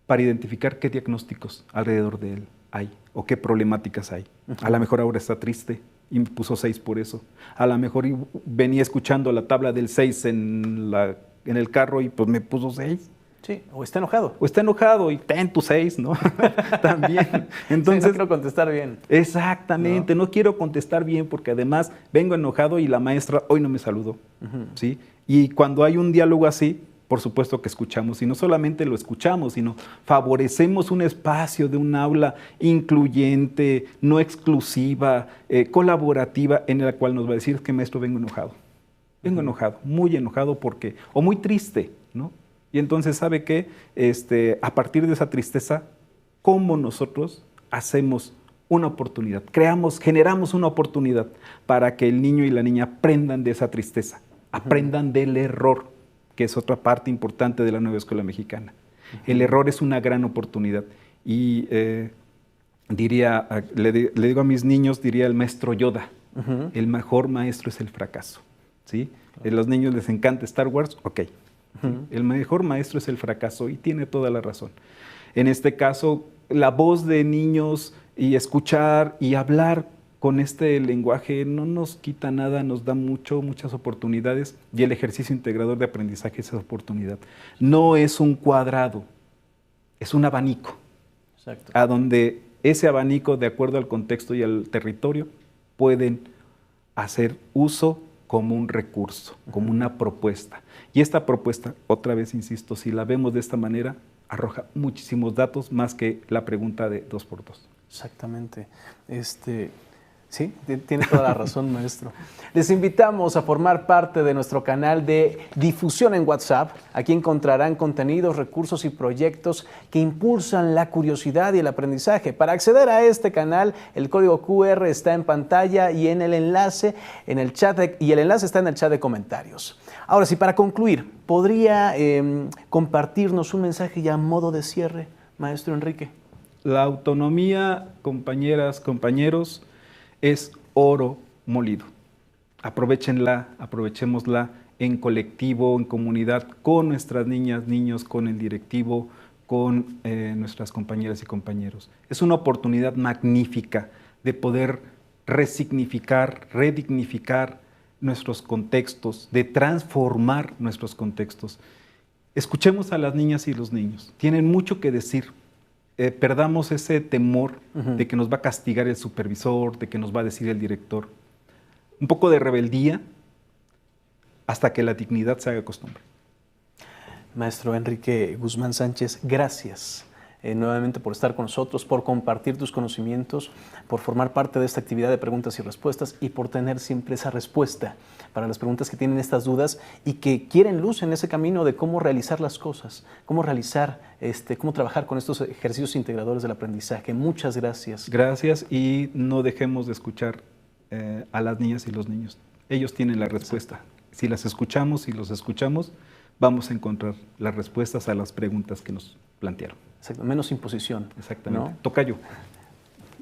para identificar qué diagnósticos alrededor de él hay o qué problemáticas hay? A lo mejor ahora está triste y me puso 6 por eso. A lo mejor venía escuchando la tabla del 6 en el carro y pues me puso 6. Sí, o está enojado. O está enojado y ten tu 6, ¿no? También. Entonces, sí, no quiero contestar bien. Exactamente, no quiero contestar bien porque además vengo enojado y la maestra hoy no me saludó, ¿sí? Y cuando hay un diálogo así, por supuesto que escuchamos, y no solamente lo escuchamos, sino favorecemos un espacio de un aula incluyente, no exclusiva, colaborativa, en la cual nos va a decir que maestro, vengo enojado, muy enojado porque, o muy triste, ¿no? Y entonces, ¿sabe qué? A partir de esa tristeza, ¿cómo nosotros hacemos una oportunidad? Generamos una oportunidad para que el niño y la niña aprendan de esa tristeza, aprendan del error, que es otra parte importante de la nueva escuela mexicana. El error es una gran oportunidad. Y le digo a mis niños, diría el maestro Yoda, el mejor maestro es el fracaso. ¿Sí? A los niños les encanta Star Wars, ok. El mejor maestro es el fracaso, y tiene toda la razón. En este caso, la voz de niños y escuchar y hablar con este lenguaje no nos quita nada, nos da muchas oportunidades, y el ejercicio integrador de aprendizaje es esa oportunidad. No es un cuadrado, es un abanico. Exacto. A donde ese abanico, de acuerdo al contexto y al territorio, pueden hacer uso como un recurso, como una propuesta. Y esta propuesta, otra vez insisto, si la vemos de esta manera, arroja muchísimos datos más que la pregunta de 2x2. Exactamente. Sí, tiene toda la razón, maestro. Les invitamos a formar parte de nuestro canal de difusión en WhatsApp. Aquí encontrarán contenidos, recursos y proyectos que impulsan la curiosidad y el aprendizaje. Para acceder a este canal, el código QR está en pantalla y en el enlace en el chat y el enlace está en el chat de comentarios. Ahora sí, para concluir, ¿podría compartirnos un mensaje ya a modo de cierre, maestro Enrique? La autonomía, compañeras, compañeros, es oro molido. Aprovechenla, aprovechémosla en colectivo, en comunidad, con nuestras niñas, niños, con el directivo, con nuestras compañeras y compañeros. Es una oportunidad magnífica de poder resignificar, redignificar nuestros contextos, de transformar nuestros contextos. Escuchemos a las niñas y los niños. Tienen mucho que decir. Perdamos ese temor de que nos va a castigar el supervisor, de que nos va a decir el director. Un poco de rebeldía hasta que la dignidad se haga costumbre. Maestro Enrique Guzmán Sánchez, gracias nuevamente por estar con nosotros, por compartir tus conocimientos, por formar parte de esta actividad de preguntas y respuestas y por tener siempre esa respuesta para las preguntas que tienen estas dudas y que quieren luz en ese camino de cómo realizar las cosas, cómo realizar, cómo trabajar con estos ejercicios integradores del aprendizaje. Muchas gracias. Gracias, y no dejemos de escuchar a las niñas y los niños. Ellos tienen la respuesta. Si las escuchamos y los escuchamos, vamos a encontrar las respuestas a las preguntas que nos plantearon. Exacto. Menos imposición. Exactamente. ¿No? Tocayo.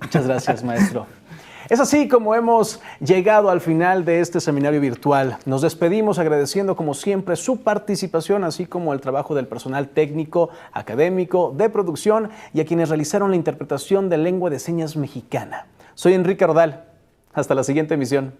Muchas gracias, maestro. Es así como hemos llegado al final de este seminario virtual. Nos despedimos agradeciendo como siempre su participación, así como el trabajo del personal técnico, académico, de producción y a quienes realizaron la interpretación de lengua de señas mexicana. Soy Enrique Ordal. Hasta la siguiente emisión.